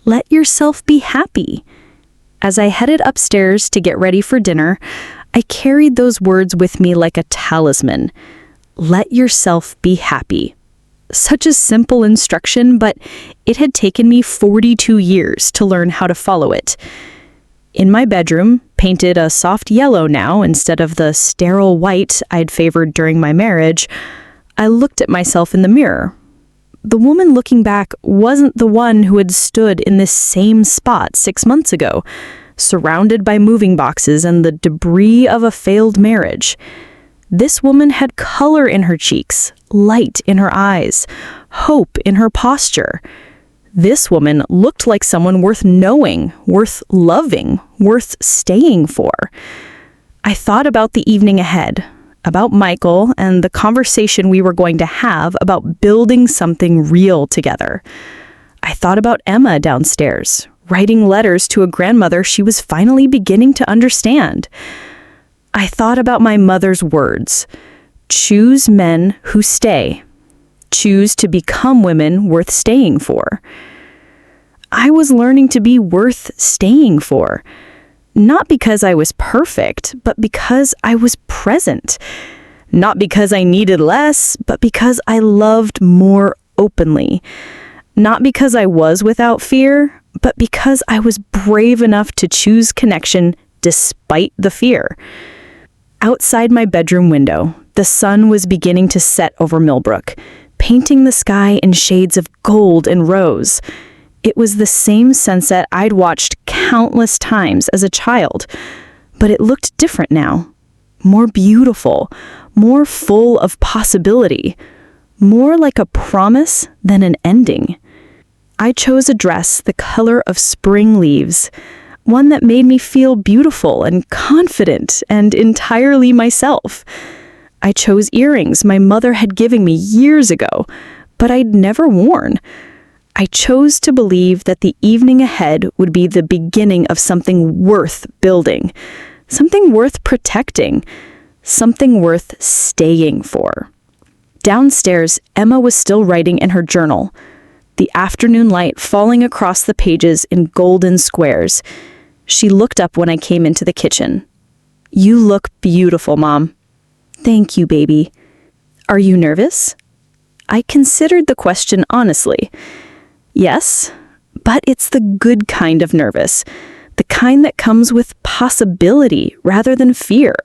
Speaker 3: Let yourself be happy. As I headed upstairs to get ready for dinner, I carried those words with me like a talisman. Let yourself be happy. Such a simple instruction, but it had taken me 42 years to learn how to follow it. In my bedroom, painted a soft yellow now instead of the sterile white I'd favored during my marriage, I looked at myself in the mirror. The woman looking back wasn't the one who had stood in this same spot 6 months ago, surrounded by moving boxes and the debris of a failed marriage. This woman had color in her cheeks, light in her eyes, hope in her posture. This woman looked like someone worth knowing, worth loving, worth staying for. I thought about the evening ahead, about Michael and the conversation we were going to have about building something real together. I thought about Emma downstairs, writing letters to a grandmother she was finally beginning to understand. I thought about my mother's words. Choose men who stay. Choose to become women worth staying for. I was learning to be worth staying for. Not because I was perfect, but because I was present. Not because I needed less, but because I loved more openly. Not because I was without fear, but because I was brave enough to choose connection despite the fear. Outside my bedroom window, the sun was beginning to set over Millbrook, painting the sky in shades of gold and rose. It was the same sunset I'd watched countless times as a child, but it looked different now. More beautiful, more full of possibility, more like a promise than an ending. I chose a dress the color of spring leaves, one that made me feel beautiful and confident and entirely myself. I chose earrings my mother had given me years ago, but I'd never worn. I chose to believe that the evening ahead would be the beginning of something worth building, something worth protecting, something worth staying for. Downstairs, Emma was still writing in her journal, the afternoon light falling across the pages in golden squares. She looked up when I came into the kitchen. "You look beautiful, Mom." "Thank you, baby." "Are you nervous?" I considered the question honestly. Yes, but it's the good kind of nervous, the kind that comes with possibility rather than fear.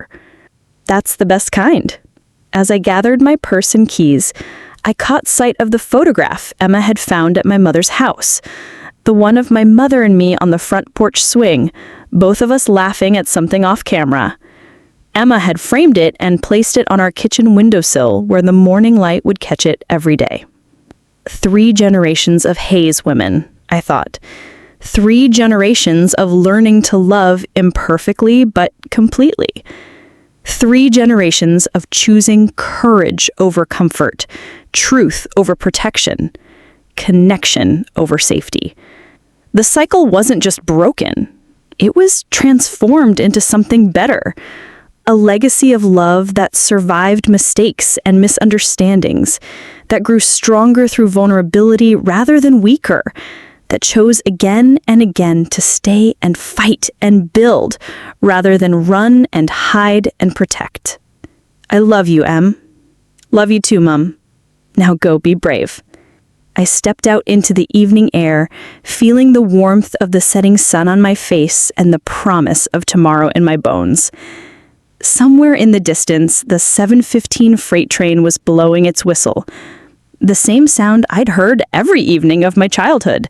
Speaker 3: That's the best kind. As I gathered my purse and keys, I caught sight of the photograph Emma had found at my mother's house, the one of my mother and me on the front porch swing, both of us laughing at something off camera. Emma had framed it and placed it on our kitchen windowsill where the morning light would catch it every day. 3 generations of Hayes women, I thought. 3 generations of learning to love imperfectly but completely. 3 generations of choosing courage over comfort, truth over protection, connection over safety. The cycle wasn't just broken. It was transformed into something better. A legacy of love that survived mistakes and misunderstandings, that grew stronger through vulnerability rather than weaker, that chose again and again to stay and fight and build rather than run and hide and protect. I love you, Em. Love you too, Mom. Now go be brave. I stepped out into the evening air, feeling the warmth of the setting sun on my face and the promise of tomorrow in my bones. Somewhere in the distance, the 7:15 freight train was blowing its whistle. The same sound I'd heard every evening of my childhood.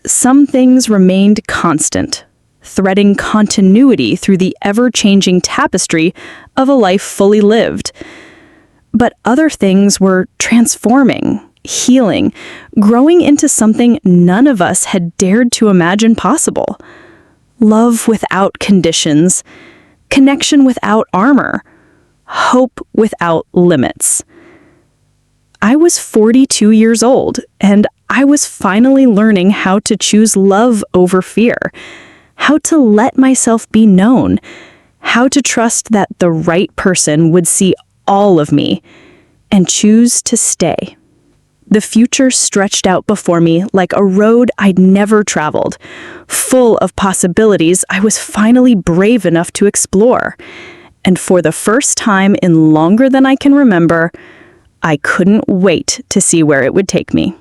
Speaker 3: Some things remained constant, threading continuity through the ever-changing tapestry of a life fully lived. But other things were transforming, healing, growing into something none of us had dared to imagine possible. Love without conditions, connection without armor, hope without limits. I was 42 years old, and I was finally learning how to choose love over fear, how to let myself be known, how to trust that the right person would see all of me and choose to stay. The future stretched out before me like a road I'd never traveled, full of possibilities I was finally brave enough to explore. And for the first time in longer than I can remember, I couldn't wait to see where it would take me.